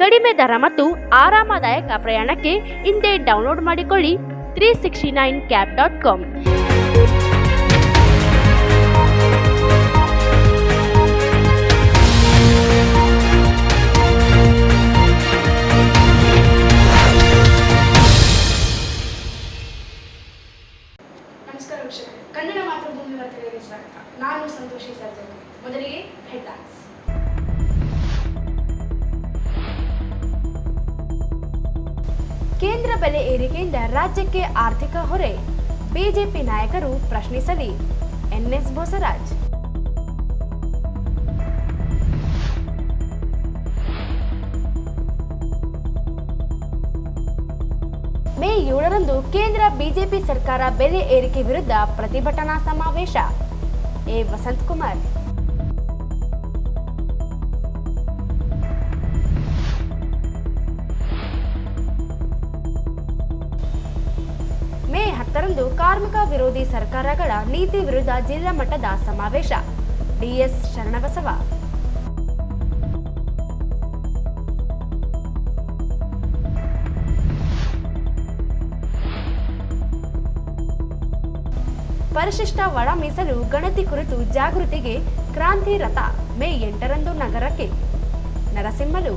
ಕಡಿಮೆ ದರ ಮತ್ತು ಆರಾಮದಾಯಕ ಪ್ರಯಾಣಕ್ಕೆ ಹಿಂದೆ ಡೌನ್ಲೋಡ್ ಮಾಡಿಕೊಳ್ಳಿ 369cab.com. ನಮಸ್ಕಾರ ವೀಕ್ಷಕರೇ, ಕನ್ನಡ ಮಾತೃಭೂಮಿ ವಾರ್ತೆಗಳಿಗೆ ಸ್ವಾಗತ. ನಾನು ಸಂತೋಷಿ ಸರ್ಜನ್. ಮೊದಲಿಗೆ ಹೆಡ್ಲೈನ್ಸ್. ಕೇಂದ್ರ ಬೆಲೆ ಏರಿಕೆಯಿಂದ ರಾಜ್ಯಕ್ಕೆ ಆರ್ಥಿಕ ಹೊರೆ, ಬಿಜೆಪಿ ನಾಯಕರು ಪ್ರಶ್ನಿಸಲಿ, ಎನ್ಎಸ್ ಬೋಸರಾಜ್. ಮೇ 7ರಂದು ಕೇಂದ್ರ ಬಿಜೆಪಿ ಸರ್ಕಾರ ಬೆಲೆ ಏರಿಕೆ ವಿರುದ್ಧ ಪ್ರತಿಭಟನಾ ಸಮಾವೇಶ, ಎ ವಸಂತಕುಮಾರ್. ಮೇ 10ರಂದು ಕಾರ್ಮಿಕ ವಿರೋಧಿ ಸರ್ಕಾರಗಳ ನೀತಿ ವಿರುದ್ಧ ಜಿಲ್ಲಾ ಮಟ್ಟದ ಸಮಾವೇಶ, ಡಿಎಸ್ ಶರಣಬಸವ. ಪರಿಶಿಷ್ಟ ಒಳ ಮೀಸಲು ಗಣತಿ ಕುರಿತು ಜಾಗೃತಿಗೆ ಕ್ರಾಂತಿ ರಥ, ಮೇ 8ರಂದು ನಗರಕ್ಕೆ, ನರಸಿಂಹಲು.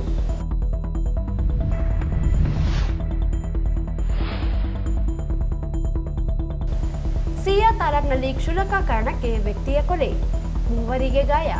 ಸಿಯಾ ತಾಲೂಕಿನಲ್ಲಿ ಕ್ಷುಲ್ಲಕ ಕಾರಣಕ್ಕೆ ವ್ಯಕ್ತಿಯ ಕೊಲೆ, ಮೂವರಿಗೆ ಗಾಯ.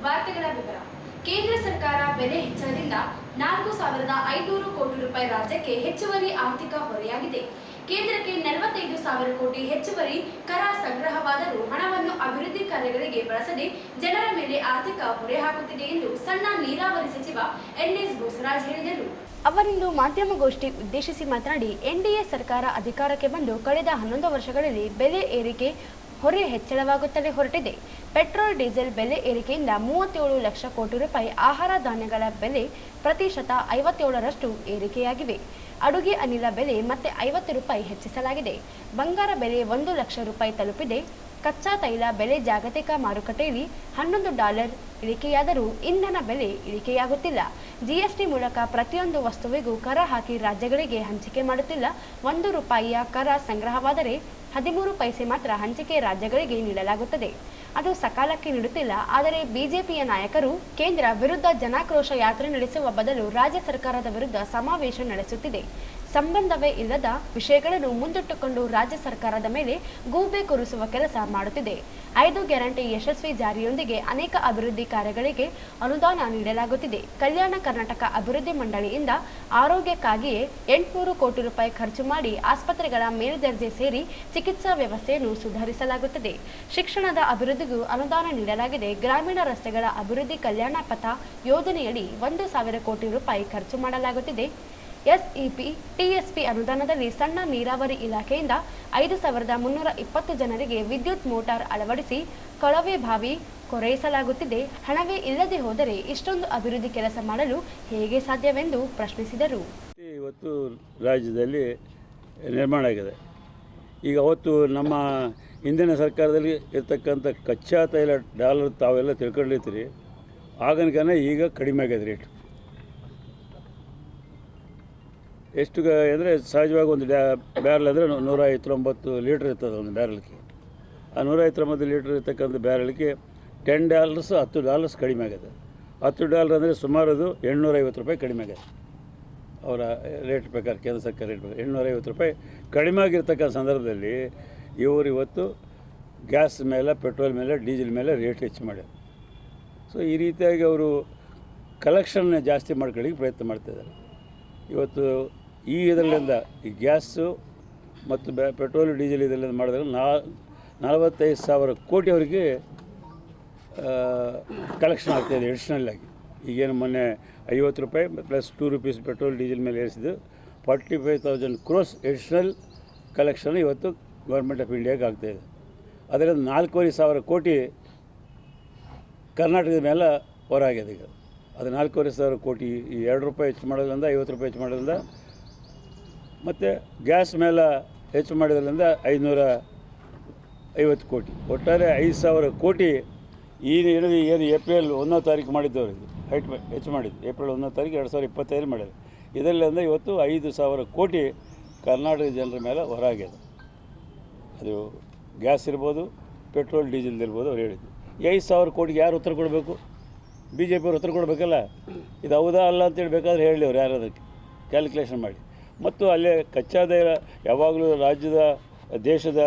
ವಾರ್ತೆಗಳ ವಿವರ. ಕೇಂದ್ರ ಸರ್ಕಾರ ಬೆಲೆ ಹೆಚ್ಚಳದಿಂದ 4,500 ಕೋಟಿ ರೂಪಾಯಿ ರಾಜ್ಯಕ್ಕೆ ಹೆಚ್ಚುವರಿ ಆರ್ಥಿಕ ಹೊರೆಯಾಗಿದೆ. ಕೇಂದ್ರಕ್ಕೆ 45,000 ಕೋಟಿ ಹೆಚ್ಚುವರಿ ಕರ ಸಂಗ್ರಹವಾದರೂ ಹಣವನ್ನು ಅಭಿವೃದ್ಧಿ ಕಾರ್ಯಗಳಿಗೆ ಬಳಸದೆ ಜನರ ಮೇಲೆ ಆರ್ಥಿಕ ಹೊರೆ ಹಾಕುತ್ತಿದೆ ಎಂದು ಸಣ್ಣ ನೀರಾವರಿ ಸಚಿವ ಎನ್ಎಸ್ ಬೋಸರಾಜ್ ಹೇಳಿದರು. ಅವರಿಂದು ಮಾಧ್ಯಮಗೋಷ್ಠಿ ಉದ್ದೇಶಿಸಿ ಮಾತನಾಡಿ, ಎನ್ಡಿಎ ಸರ್ಕಾರ ಅಧಿಕಾರಕ್ಕೆ ಬಂದು ಕಳೆದ 11 ವರ್ಷಗಳಲ್ಲಿ ಬೆಲೆ ಏರಿಕೆ ಹೊರೆ ಹೆಚ್ಚಳವಾಗುತ್ತಲೇ ಹೊರಟಿದೆ. ಪೆಟ್ರೋಲ್ ಡೀಸೆಲ್ ಬೆಲೆ ಏರಿಕೆಯಿಂದ 37 ಲಕ್ಷ ಕೋಟಿ ರೂಪಾಯಿ, ಆಹಾರ ಧಾನ್ಯಗಳ ಬೆಲೆ ಪ್ರತಿಶತ 57ರಷ್ಟು ಏರಿಕೆಯಾಗಿವೆ. ಅಡುಗೆ ಅನಿಲ ಬೆಲೆ ಮತ್ತೆ 50 ರೂಪಾಯಿ ಹೆಚ್ಚಿಸಲಾಗಿದೆ. ಬಂಗಾರ ಬೆಲೆ 1 ಲಕ್ಷ ರೂಪಾಯಿ ತಲುಪಿದೆ. ಕಚ್ಚಾ ತೈಲ ಬೆಲೆ ಜಾಗತಿಕ ಮಾರುಕಟ್ಟೆಯಲ್ಲಿ $11 ಇಳಿಕೆಯಾದರೂ ಇಂಧನ ಬೆಲೆ ಇಳಿಕೆಯಾಗುತ್ತಿಲ್ಲ. ಜಿಎಸ್ಟಿ ಮೂಲಕ ಪ್ರತಿಯೊಂದು ವಸ್ತುವಿಗೂ ಕರ ಹಾಕಿ ರಾಜ್ಯಗಳಿಗೆ ಹಂಚಿಕೆ ಮಾಡುತ್ತಿಲ್ಲ. 1 ರೂಪಾಯಿಯ ಕರ ಸಂಗ್ರಹವಾದರೆ 13 ಪೈಸೆ ಮಾತ್ರ ಹಂಚಿಕೆ ರಾಜ್ಯಗಳಿಗೆ ನೀಡಲಾಗುತ್ತದೆ. ಅದು ಸಕಾಲಕ್ಕೆ ನೀಡುತ್ತಿಲ್ಲ. ಆದರೆ ಬಿಜೆಪಿಯ ನಾಯಕರು ಕೇಂದ್ರ ವಿರುದ್ಧ ಜನಾಕ್ರೋಶ ಯಾತ್ರೆ ನಡೆಸುವ ಬದಲು ರಾಜ್ಯ ಸರ್ಕಾರದ ವಿರುದ್ಧ ಸಮಾವೇಶ ನಡೆಸುತ್ತಿದೆ. ಸಂಬಂಧವೇ ಇಲ್ಲದ ವಿಷಯಗಳನ್ನು ಮುಂದಿಟ್ಟುಕೊಂಡು ರಾಜ್ಯ ಸರ್ಕಾರದ ಮೇಲೆ ಗೂಬೆ ಕೂರಿಸುವ ಕೆಲಸ ಮಾಡುತ್ತಿದೆ. 5 ಗ್ಯಾರಂಟಿ ಯಶಸ್ವಿ ಜಾರಿಯೊಂದಿಗೆ ಅನೇಕ ಅಭಿವೃದ್ಧಿ ಕಾರ್ಯಗಳಿಗೆ ಅನುದಾನ ನೀಡಲಾಗುತ್ತಿದೆ. ಕಲ್ಯಾಣ ಕರ್ನಾಟಕ ಅಭಿವೃದ್ಧಿ ಮಂಡಳಿಯಿಂದ ಆರೋಗ್ಯಕ್ಕಾಗಿಯೇ 800 ಕೋಟಿ ರೂಪಾಯಿ ಖರ್ಚು ಮಾಡಿ ಆಸ್ಪತ್ರೆಗಳ ಮೇಲ್ದರ್ಜೆ ಸೇರಿ ಚಿಕಿತ್ಸಾ ವ್ಯವಸ್ಥೆಯನ್ನು ಸುಧಾರಿಸಲಾಗುತ್ತದೆ. ಶಿಕ್ಷಣದ ಅಭಿವೃದ್ಧಿಗೂ ಅನುದಾನ ನೀಡಲಾಗಿದೆ. ಗ್ರಾಮೀಣ ರಸ್ತೆಗಳ ಅಭಿವೃದ್ಧಿ ಕಲ್ಯಾಣ ಪಥ ಯೋಜನೆಯಡಿ 1,000 ಕೋಟಿ ರೂಪಾಯಿ ಖರ್ಚು ಮಾಡಲಾಗುತ್ತಿದೆ. ಎಸ್ಇಪಿ ಟಿಎಸ್ಪಿ ಅನುದಾನದಲ್ಲಿ ಸಣ್ಣ ನೀರಾವರಿ ಇಲಾಖೆಯಿಂದ 5,320 ಜನರಿಗೆ ವಿದ್ಯುತ್ ಮೋಟಾರ್ ಅಳವಡಿಸಿ ಕೊಳವೆ ಬಾವಿ ಕೊರೆಯಿಸಲಾಗುತ್ತಿದೆ. ಹಣವೇ ಇಲ್ಲದೆ ಹೋದರೆ ಇಷ್ಟೊಂದು ಅಭಿವೃದ್ಧಿ ಕೆಲಸ ಮಾಡಲು ಹೇಗೆ ಸಾಧ್ಯವೆಂದು ಪ್ರಶ್ನಿಸಿದರು. ಇವತ್ತು ರಾಜ್ಯದಲ್ಲಿ ನಿರ್ಮಾಣ ಆಗಿದೆ. ಈಗ ಅವತ್ತು ನಮ್ಮ ಹಿಂದಿನ ಸರ್ಕಾರದಲ್ಲಿ ಇರ್ತಕ್ಕಂಥ ಕಚ್ಚಾ ತೈಲ ಡಾಲರ್ ತಾವೆಲ್ಲ ತಿಳ್ಕೊಂಡಿರ್ತೀರಿ, ಆಗನಕನ ಈಗ ಕಡಿಮೆ ಆಗಿದೆ ರೇಟ್. ಎಷ್ಟು ಅಂದರೆ ಸಹಜವಾಗಿ ಒಂದು ಬ್ಯಾರಲ್ ಅಂದರೆ 159 ಲೀಟ್ರ್ ಇರ್ತದೆ ಒಂದು ಬ್ಯಾರಲ್ಗೆ. ಆ 159 ಲೀಟ್ರ್ ಇರ್ತಕ್ಕಂಥ ಬ್ಯಾರಲ್ಗೆ $10 $10 ಕಡಿಮೆ ಆಗಿದೆ. $10 ಅಂದರೆ ಸುಮಾರು ಅದು 850 ರೂಪಾಯಿ ಕಡಿಮೆ ಆಗಿದೆ. ಅವರ ರೇಟ್ ಪ್ರಕಾರ, ಕೇಂದ್ರ ಸರ್ಕಾರ ರೇಟ್ ಪ್ರಕಾರ 850 ರೂಪಾಯಿ ಕಡಿಮೆ ಆಗಿರ್ತಕ್ಕಂಥ ಸಂದರ್ಭದಲ್ಲಿ ಇವರು ಇವತ್ತು ಗ್ಯಾಸ್ ಮೇಲೆ, ಪೆಟ್ರೋಲ್ ಮೇಲೆ, ಡೀಸೆಲ್ ಮೇಲೆ ರೇಟ್ ಹೆಚ್ಚು ಮಾಡ್ಯಾರ. ಸೊ ಈ ರೀತಿಯಾಗಿ ಅವರು ಕಲೆಕ್ಷನ್ನ ಜಾಸ್ತಿ ಮಾಡ್ಕೊಳ್ಳಿಕ್ಕೆ ಪ್ರಯತ್ನ ಮಾಡ್ತಾಯಿದ್ದಾರೆ. ಇವತ್ತು ಈ ಇದರಿಂದ ಈ ಗ್ಯಾಸು ಮತ್ತು ಪೆಟ್ರೋಲ್ ಡೀಸೆಲ್ ಇದರಿಂದ ಮಾಡಿದ್ರೆ 45,000 ಕೋಟಿ ಅವರಿಗೆ ಕಲೆಕ್ಷನ್ ಆಗ್ತಾಯಿದೆ ಎಡಿಷ್ನಲ್ ಆಗಿ. ಈಗೇನು ಮೊನ್ನೆ 50 ರೂಪಾಯಿ ಪ್ಲಸ್ 2 ರೂಪೀಸ್ ಪೆಟ್ರೋಲ್ ಡೀಸೆಲ್ ಮೇಲೆ ಏರಿಸಿದ್ದು 45,000 ಕ್ರೋರ್ಸ್ ಎಡಿಷ್ನಲ್ ಕಲೆಕ್ಷನ್ ಇವತ್ತು ಗೌರ್ಮೆಂಟ್ ಆಫ್ ಇಂಡಿಯಾಗೆ ಆಗ್ತಾಯಿದೆ. ಅದರಿಂದ 4,500 ಕೋಟಿ ಕರ್ನಾಟಕದ ಮೇಲೆ ಹೊರಾಗಿದೆ. ಈಗ ಅದು 4,500 ಕೋಟಿ ಈ 2 ರೂಪಾಯಿ ಹೆಚ್ಚು ಮಾಡೋದ್ರಿಂದ 50 ರೂಪಾಯಿ ಹೆಚ್ಚು ಮಾಡೋದ್ರಿಂದ ಮತ್ತು ಗ್ಯಾಸ್ ಮೇಲೆ ಹೆಚ್ಚು ಮಾಡಿದ್ರಿಂದ 550 ಕೋಟಿ, ಒಟ್ಟಾರೆ 5,000 ಕೋಟಿ ಏನು ಏಪ್ರಿಲ್ 1ನೇ ತಾರೀಕು ಮಾಡಿದ್ದವರಿಗೆ ಹೈಟ್ ಹೆಚ್ಚು ಮಾಡಿದ್ದು ಏಪ್ರಿಲ್ 1ನೇ ತಾರೀಕು 2025 ಮಾಡಿದ್ರು. ಇದರಲ್ಲಿ ಅಂದರೆ ಇವತ್ತು 5,000 ಕೋಟಿ ಕರ್ನಾಟಕ ಜನರ ಮೇಲೆ ಹೊರಾಗ್ಯದ. ಅದು ಗ್ಯಾಸ್ ಇರ್ಬೋದು, ಪೆಟ್ರೋಲ್ ಡೀಸೆಲ್ ಇರ್ಬೋದು. ಅವ್ರು ಹೇಳಿದ್ದು 5,000 ಕೋಟಿಗೆ ಯಾರು ಉತ್ತರ ಕೊಡಬೇಕು? BJP ಅವ್ರು ಉತ್ತರ ಕೊಡಬೇಕಲ್ಲ. ಇದು ಹೌದಾ ಅಲ್ಲ ಅಂತೇಳಿ ಬೇಕಾದ್ರೆ ಹೇಳಿ ಅವ್ರು ಯಾರು ಅದಕ್ಕೆ ಕ್ಯಾಲ್ಕುಲೇಷನ್ ಮಾಡಿ. ಮತ್ತು ಅಲ್ಲೇ ಕಚ್ಚಾ ತೈಲ ಯಾವಾಗಲೂ ರಾಜ್ಯದ ದೇಶದ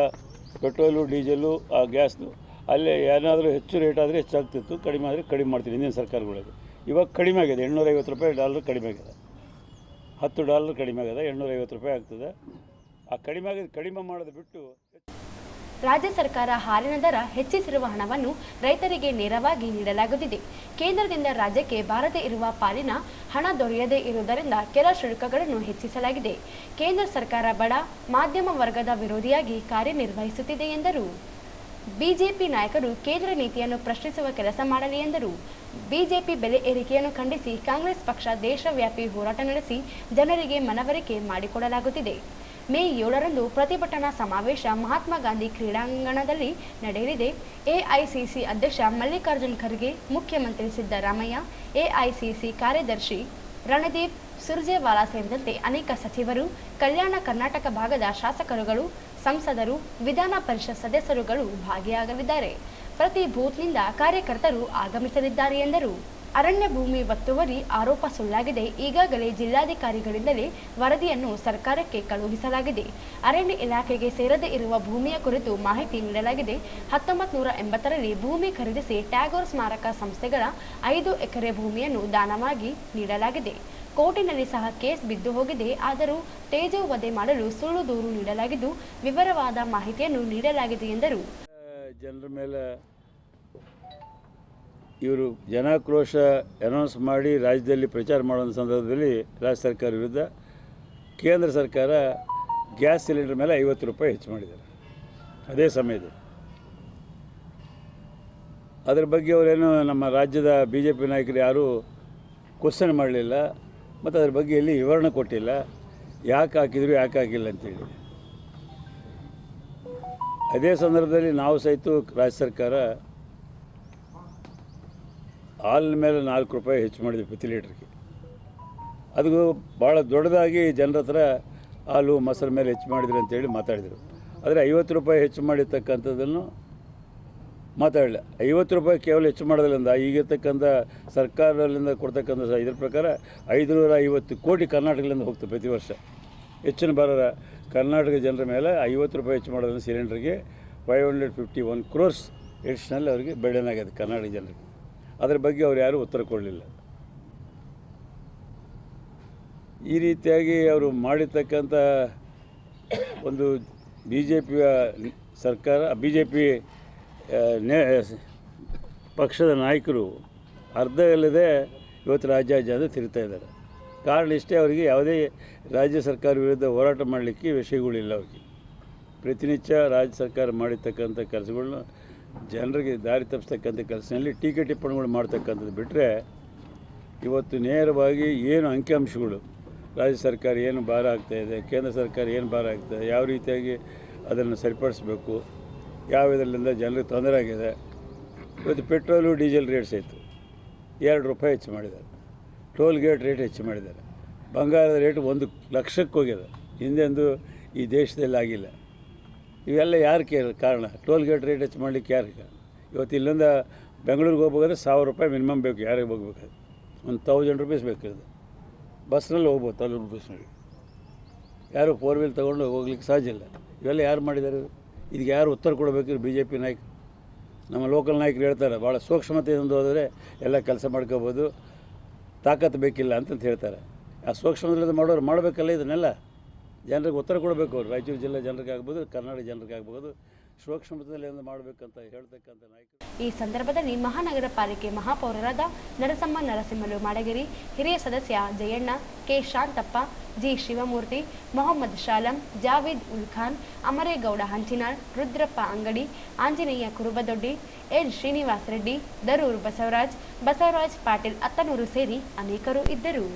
ಪೆಟ್ರೋಲು ಡೀಸೆಲ್ಲು ಆ ಗ್ಯಾಸ್ನು ಅಲ್ಲೇ ಏನಾದರೂ ಹೆಚ್ಚು ರೇಟ್ ಆದರೆ ಹೆಚ್ಚಾಗ್ತಿತ್ತು, ಕಡಿಮೆ ಆದರೆ ಕಡಿಮೆ ಮಾಡ್ತೀನಿ ಹಿಂದಿನ ಸರ್ಕಾರಗಳಿಗೆ. ಇವಾಗ ಕಡಿಮೆ ಆಗಿದೆ, $850 ಕಡಿಮೆ ಆಗಿದೆ, $10 ಕಡಿಮೆ ಆಗಿದೆ, $850 ಆಗ್ತದೆ. ಆ ಕಡಿಮೆ ಮಾಡೋದು ಬಿಟ್ಟು ರಾಜ್ಯ ಸರ್ಕಾರ ಹಾಲಿನ ದರ ಹೆಚ್ಚಿಸಿರುವ ಹಣವನ್ನು ರೈತರಿಗೆ ನೇರವಾಗಿ ನೀಡಲಾಗುತ್ತಿದೆ. ಕೇಂದ್ರದಿಂದ ರಾಜ್ಯಕ್ಕೆ ಬಾರದೇ ಇರುವ ಪಾಲಿನ ಹಣ ದೊರೆಯದೇ ಇರುವುದರಿಂದ ಕೆಲ ಶುಲ್ಕಗಳನ್ನು ಹೆಚ್ಚಿಸಲಾಗಿದೆ. ಕೇಂದ್ರ ಸರ್ಕಾರ ಬಡ ಮಾಧ್ಯಮ ವರ್ಗದ ವಿರೋಧಿಯಾಗಿ ಕಾರ್ಯನಿರ್ವಹಿಸುತ್ತಿದೆ ಎಂದರು. ಬಿಜೆಪಿ ನಾಯಕರು ಕೇಂದ್ರ ನೀತಿಯನ್ನು ಪ್ರಶ್ನಿಸುವ ಕೆಲಸ ಮಾಡಲಿ ಎಂದರು. ಬಿಜೆಪಿ ಬೆಲೆ ಏರಿಕೆಯನ್ನು ಖಂಡಿಸಿ ಕಾಂಗ್ರೆಸ್ ಪಕ್ಷ ದೇಶವ್ಯಾಪಿ ಹೋರಾಟ ನಡೆಸಿ ಜನರಿಗೆ ಮನವರಿಕೆ ಮಾಡಿಕೊಡಲಾಗುತ್ತಿದೆ. ಮೇ 7ರಂದು ಪ್ರತಿಭಟನಾ ಸಮಾವೇಶ ಮಹಾತ್ಮ ಗಾಂಧಿ ಕ್ರೀಡಾಂಗಣದಲ್ಲಿ ನಡೆಯಲಿದೆ. ಎಐಸಿಸಿ ಅಧ್ಯಕ್ಷ ಮಲ್ಲಿಕಾರ್ಜುನ್ ಖರ್ಗೆ, ಮುಖ್ಯಮಂತ್ರಿ ಸಿದ್ದರಾಮಯ್ಯ, ಎಐಸಿಸಿ ಕಾರ್ಯದರ್ಶಿ ರಣದೀಪ್ ಸುರ್ಜೇವಾಲಾ ಸೇರಿದಂತೆ ಅನೇಕ ಸಚಿವರು, ಕಲ್ಯಾಣ ಕರ್ನಾಟಕ ಭಾಗದ ಶಾಸಕರುಗಳು, ಸಂಸದರು, ವಿಧಾನ ಪರಿಷತ್ ಸದಸ್ಯರುಗಳು ಭಾಗಿಯಾಗಲಿದ್ದಾರೆ. ಪ್ರತಿ ಬೂತ್ನಿಂದ ಕಾರ್ಯಕರ್ತರು ಆಗಮಿಸಲಿದ್ದಾರೆ ಎಂದರು. ಅರಣ್ಯ ಭೂಮಿ ಒತ್ತುವರಿ ಆರೋಪ ಸುಳ್ಳಾಗಿದೆ. ಈಗಾಗಲೇ ಜಿಲ್ಲಾಧಿಕಾರಿಗಳಿಂದಲೇ ವರದಿಯನ್ನು ಸರ್ಕಾರಕ್ಕೆ ಕಳುಹಿಸಲಾಗಿದೆ. ಅರಣ್ಯ ಇಲಾಖೆಗೆ ಸೇರದೇ ಇರುವ ಭೂಮಿಯ ಕುರಿತು ಮಾಹಿತಿ ನೀಡಲಾಗಿದೆ. 1980ರಲ್ಲಿ ಭೂಮಿ ಖರೀದಿಸಿ ಟ್ಯಾಗೋರ್ ಸ್ಮಾರಕ ಸಂಸ್ಥೆಗಳ 5 ಎಕರೆ ಭೂಮಿಯನ್ನು ದಾನವಾಗಿ ನೀಡಲಾಗಿದೆ. ಕೋರ್ಟಿನಲ್ಲಿ ಸಹ ಕೇಸ್ ಬಿದ್ದು ಹೋಗಿದೆ. ಆದರೂ ತೇಜೋ ವಧೆ ಮಾಡಲು ಸುಳ್ಳು ದೂರು ನೀಡಲಾಗಿದ್ದು ವಿವರವಾದ ಮಾಹಿತಿಯನ್ನು ನೀಡಲಾಗಿದೆ ಎಂದರು. ಜನರ ಮೇಲೆ ಇವರು ಜನಾಕ್ರೋಶ ಅನೌನ್ಸ್ ಮಾಡಿ ರಾಜ್ಯದಲ್ಲಿ ಪ್ರಚಾರ ಮಾಡೋ ಸಂದರ್ಭದಲ್ಲಿ ರಾಜ್ಯ ಸರ್ಕಾರ ವಿರುದ್ಧ ಕೇಂದ್ರ ಸರ್ಕಾರ ಗ್ಯಾಸ್ ಸಿಲಿಂಡರ್ ಮೇಲೆ ₹50 ಹೆಚ್ಚು ಮಾಡಿದ್ದಾರೆ. ಅದೇ ಸಮಯದಲ್ಲಿ ಅದರ ಬಗ್ಗೆ ಅವರೇನು ನಮ್ಮ ರಾಜ್ಯದ BJP ನಾಯಕರು ಯಾರೂ ಕ್ವಶನ್ ಮಾಡಲಿಲ್ಲ ಮತ್ತು ಅದ್ರ ಬಗ್ಗೆ ಎಲ್ಲಿ ವಿವರಣೆ ಕೊಟ್ಟಿಲ್ಲ, ಯಾಕೆ ಹಾಕಿದ್ರು ಯಾಕೆ ಹಾಕಿಲ್ಲ ಅಂತೇಳಿ. ಅದೇ ಸಂದರ್ಭದಲ್ಲಿ ನಾವು ಸಹಿತ ರಾಜ್ಯ ಸರ್ಕಾರ ಹಾಲಿನ ಮೇಲೆ ₹4 ಹೆಚ್ಚು ಮಾಡಿದ್ವಿ ಪ್ರತಿ ಲೀಟ್ರಿಗೆ. ಅದು ಭಾಳ ದೊಡ್ಡದಾಗಿ ಜನರ ಹತ್ರ ಹಾಲು ಮೊಸರು ಮೇಲೆ ಹೆಚ್ಚು ಮಾಡಿದ್ರು ಅಂತೇಳಿ ಮಾತಾಡಿದರು. ಆದರೆ ₹50 ಹೆಚ್ಚು ಮಾಡಿರ್ತಕ್ಕಂಥದ್ದನ್ನು ಮಾತಾಡಲಿಲ್ಲ. ₹50 ಕೇವಲ ಹೆಚ್ಚು ಮಾಡೋದ್ರಿಂದ ಈಗಿರ್ತಕ್ಕಂಥ ಸರ್ಕಾರದಿಂದ ಕೊಡ್ತಕ್ಕಂಥ ಇದ್ರ ಪ್ರಕಾರ 550 ಕೋಟಿ ಕರ್ನಾಟಕದಿಂದ ಹೋಗ್ತದೆ ಪ್ರತಿ ವರ್ಷ. ಹೆಚ್ಚಿನ ಭಾರ ಕರ್ನಾಟಕ ಜನರ ಮೇಲೆ ₹50 ಹೆಚ್ಚು ಮಾಡೋದ್ರಿಂದ ಸಿಲಿಂಡರ್ಗೆ 551 crores ಎಡಿಷನಲ್ ಅವರಿಗೆ ಬರ್ಡನ್ ಆಗಿದೆ ಕರ್ನಾಟಕ ಜನರಿಗೆ. ಅದರ ಬಗ್ಗೆ ಅವ್ರು ಯಾರೂ ಉತ್ತರ ಕೊಡಲಿಲ್ಲ. ಈ ರೀತಿಯಾಗಿ ಅವರು ಮಾಡಿರ್ತಕ್ಕಂಥ ಒಂದು BJPಯ ಸರ್ಕಾರ, BJP ಪಕ್ಷದ ನಾಯಕರು ಅರ್ಧ ಇಲ್ಲದೆ ಇವತ್ತು ರಾಜ್ಯಾದ್ಯಂತ ತಿರುಗ್ತಾ ಇದ್ದಾರೆ. ಕಾರಣ ಇಷ್ಟೇ, ಅವರಿಗೆ ಯಾವುದೇ ರಾಜ್ಯ ಸರ್ಕಾರ ವಿರುದ್ಧ ಹೋರಾಟ ಮಾಡಲಿಕ್ಕೆ ವಿಷಯಗಳಿಲ್ಲ. ಅವರಿಗೆ ಪ್ರತಿನಿತ್ಯ ರಾಜ್ಯ ಸರ್ಕಾರ ಮಾಡಿರ್ತಕ್ಕಂಥ ಕೆಲಸಗಳನ್ನ ಜನರಿಗೆ ದಾರಿ ತಪ್ಪಿಸ್ತಕ್ಕಂಥ ಕೆಲಸದಲ್ಲಿ ಟೀಕೆ ಟಿಪ್ಪಣಿಗಳು ಮಾಡ್ತಕ್ಕಂಥದ್ದು ಬಿಟ್ಟರೆ ಇವತ್ತು ನೇರವಾಗಿ ಏನು ಅಂಕಿಅಂಶಗಳು ರಾಜ್ಯ ಸರ್ಕಾರ ಏನು ಭಾರ ಆಗ್ತಾಯಿದೆ, ಕೇಂದ್ರ ಸರ್ಕಾರ ಏನು ಭಾರ ಆಗ್ತಾಯಿದೆ, ಯಾವ ರೀತಿಯಾಗಿ ಅದನ್ನು ಸರಿಪಡಿಸಬೇಕು, ಯಾವ ಇದರಿಂದ ಜನರಿಗೆ ತೊಂದರೆ ಆಗಿದೆ. ಇವತ್ತು ಪೆಟ್ರೋಲು ಡೀಸೆಲ್ ರೇಟ್ಸ್ ಆಯಿತು ₹2 ಹೆಚ್ಚು ಮಾಡಿದ್ದಾರೆ. ಟೋಲ್ ಗೇಟ್ ರೇಟ್ ಹೆಚ್ಚು ಮಾಡಿದ್ದಾರೆ. ಬಂಗಾರದ ರೇಟ್ 1 ಲಕ್ಷಕ್ಕೆ ಹೋಗಿದೆ. ಹಿಂದೆಂದು ಈ ದೇಶದಲ್ಲಿ ಆಗಿಲ್ಲ. ಇವೆಲ್ಲ ಯಾರು ಕಾರಣ? ಟೋಲ್ ಗೇಟ್ ರೇಟ್ ಹೆಚ್ಚು ಮಾಡಲಿಕ್ಕೆ ಯಾರು ಕಾರಣ? ಇವತ್ತು ಇಲ್ಲಿಂದ ಬೆಂಗಳೂರಿಗೆ ಹೋಗ್ಬೇಕಾದ್ರೆ ₹1,000 ಮಿನಿಮಮ್ ಬೇಕು. ಯಾರಿಗೆ ಹೋಗ್ಬೇಕಾದ್ರೆ ₹1,000 ಬೇಕಾಗಿದೆ. ಬಸ್ನಲ್ಲಿ ಹೋಗ್ಬೋದು ₹1,000. ಯಾರು 4 ವೀಲ್ ತೊಗೊಂಡು ಹೋಗ್ಲಿಕ್ಕೆ ಸಾಧ್ಯ ಇಲ್ಲ. ಇವೆಲ್ಲ ಯಾರು ಮಾಡಿದ್ದಾರೆ? ಇದಕ್ಕೆ ಯಾರು ಉತ್ತರ ಕೊಡಬೇಕು? BJP ನಾಯಕ, ನಮ್ಮ ಲೋಕಲ್ ನಾಯಕರು ಹೇಳ್ತಾರೆ, ಭಾಳ ಸೂಕ್ಷ್ಮತೆಯಿಂದ ಹೋದರೆ ಎಲ್ಲ ಕೆಲಸ ಮಾಡ್ಕೋಬೋದು, ತಾಕತ್ತು ಬೇಕಿಲ್ಲ ಅಂತಂತ ಹೇಳ್ತಾರೆ. ಆ ಸೂಕ್ಷ್ಮದಿಂದ ಮಾಡೋರು ಮಾಡಬೇಕಲ್ಲ. ಇದನ್ನೆಲ್ಲ ಜನರಿಗೆ ಉತ್ತರ ಕೊಡಬೇಕು. ಅವರು ರಾಯಚೂರು ಜಿಲ್ಲೆ ಜನರಿಗೆ ಆಗ್ಬೋದು, ಕರ್ನಾಟಕ ಜನರಿಗೆ ಆಗ್ಬೋದು, ಸೂಕ್ಷ್ಮತೆಯಲ್ಲಿ ಮಾಡಬೇಕಂತ ಹೇಳ್ತಕ್ಕಂಥ ನಾಯಕರು. ಈ ಸಂದರ್ಭದಲ್ಲಿ ಮಹಾನಗರ ಪಾಲಿಕೆ ಮಹಾಪೌರರಾದ ನರಸಿಂಹಲು ಮಾಡಗಿರಿ, ಹಿರಿಯ ಸದಸ್ಯ ಜಯಣ್ಣ, ಕೆ ಶಾಂತಪ್ಪ, ಜಿ ಶಿವಮೂರ್ತಿ, ಮೊಹಮ್ಮದ್ ಶಾಲಂ, ಜಾವೇದ್ ಉಲ್ ಖಾನ್, ಅಮರೇಗೌಡ ಹಂಚಿನಾಳ್, ರುದ್ರಪ್ಪ ಅಂಗಡಿ, ಆಂಜನೇಯ ಕುರುಬದೊಡ್ಡಿ, ಎಲ್ ಶ್ರೀನಿವಾಸ ರೆಡ್ಡಿ, ದರೂರ್ ಬಸವರಾಜ್ ಪಾಟೀಲ್ ಅತ್ತನೂರು ಸೇರಿ ಅನೇಕರು ಇದ್ದರು.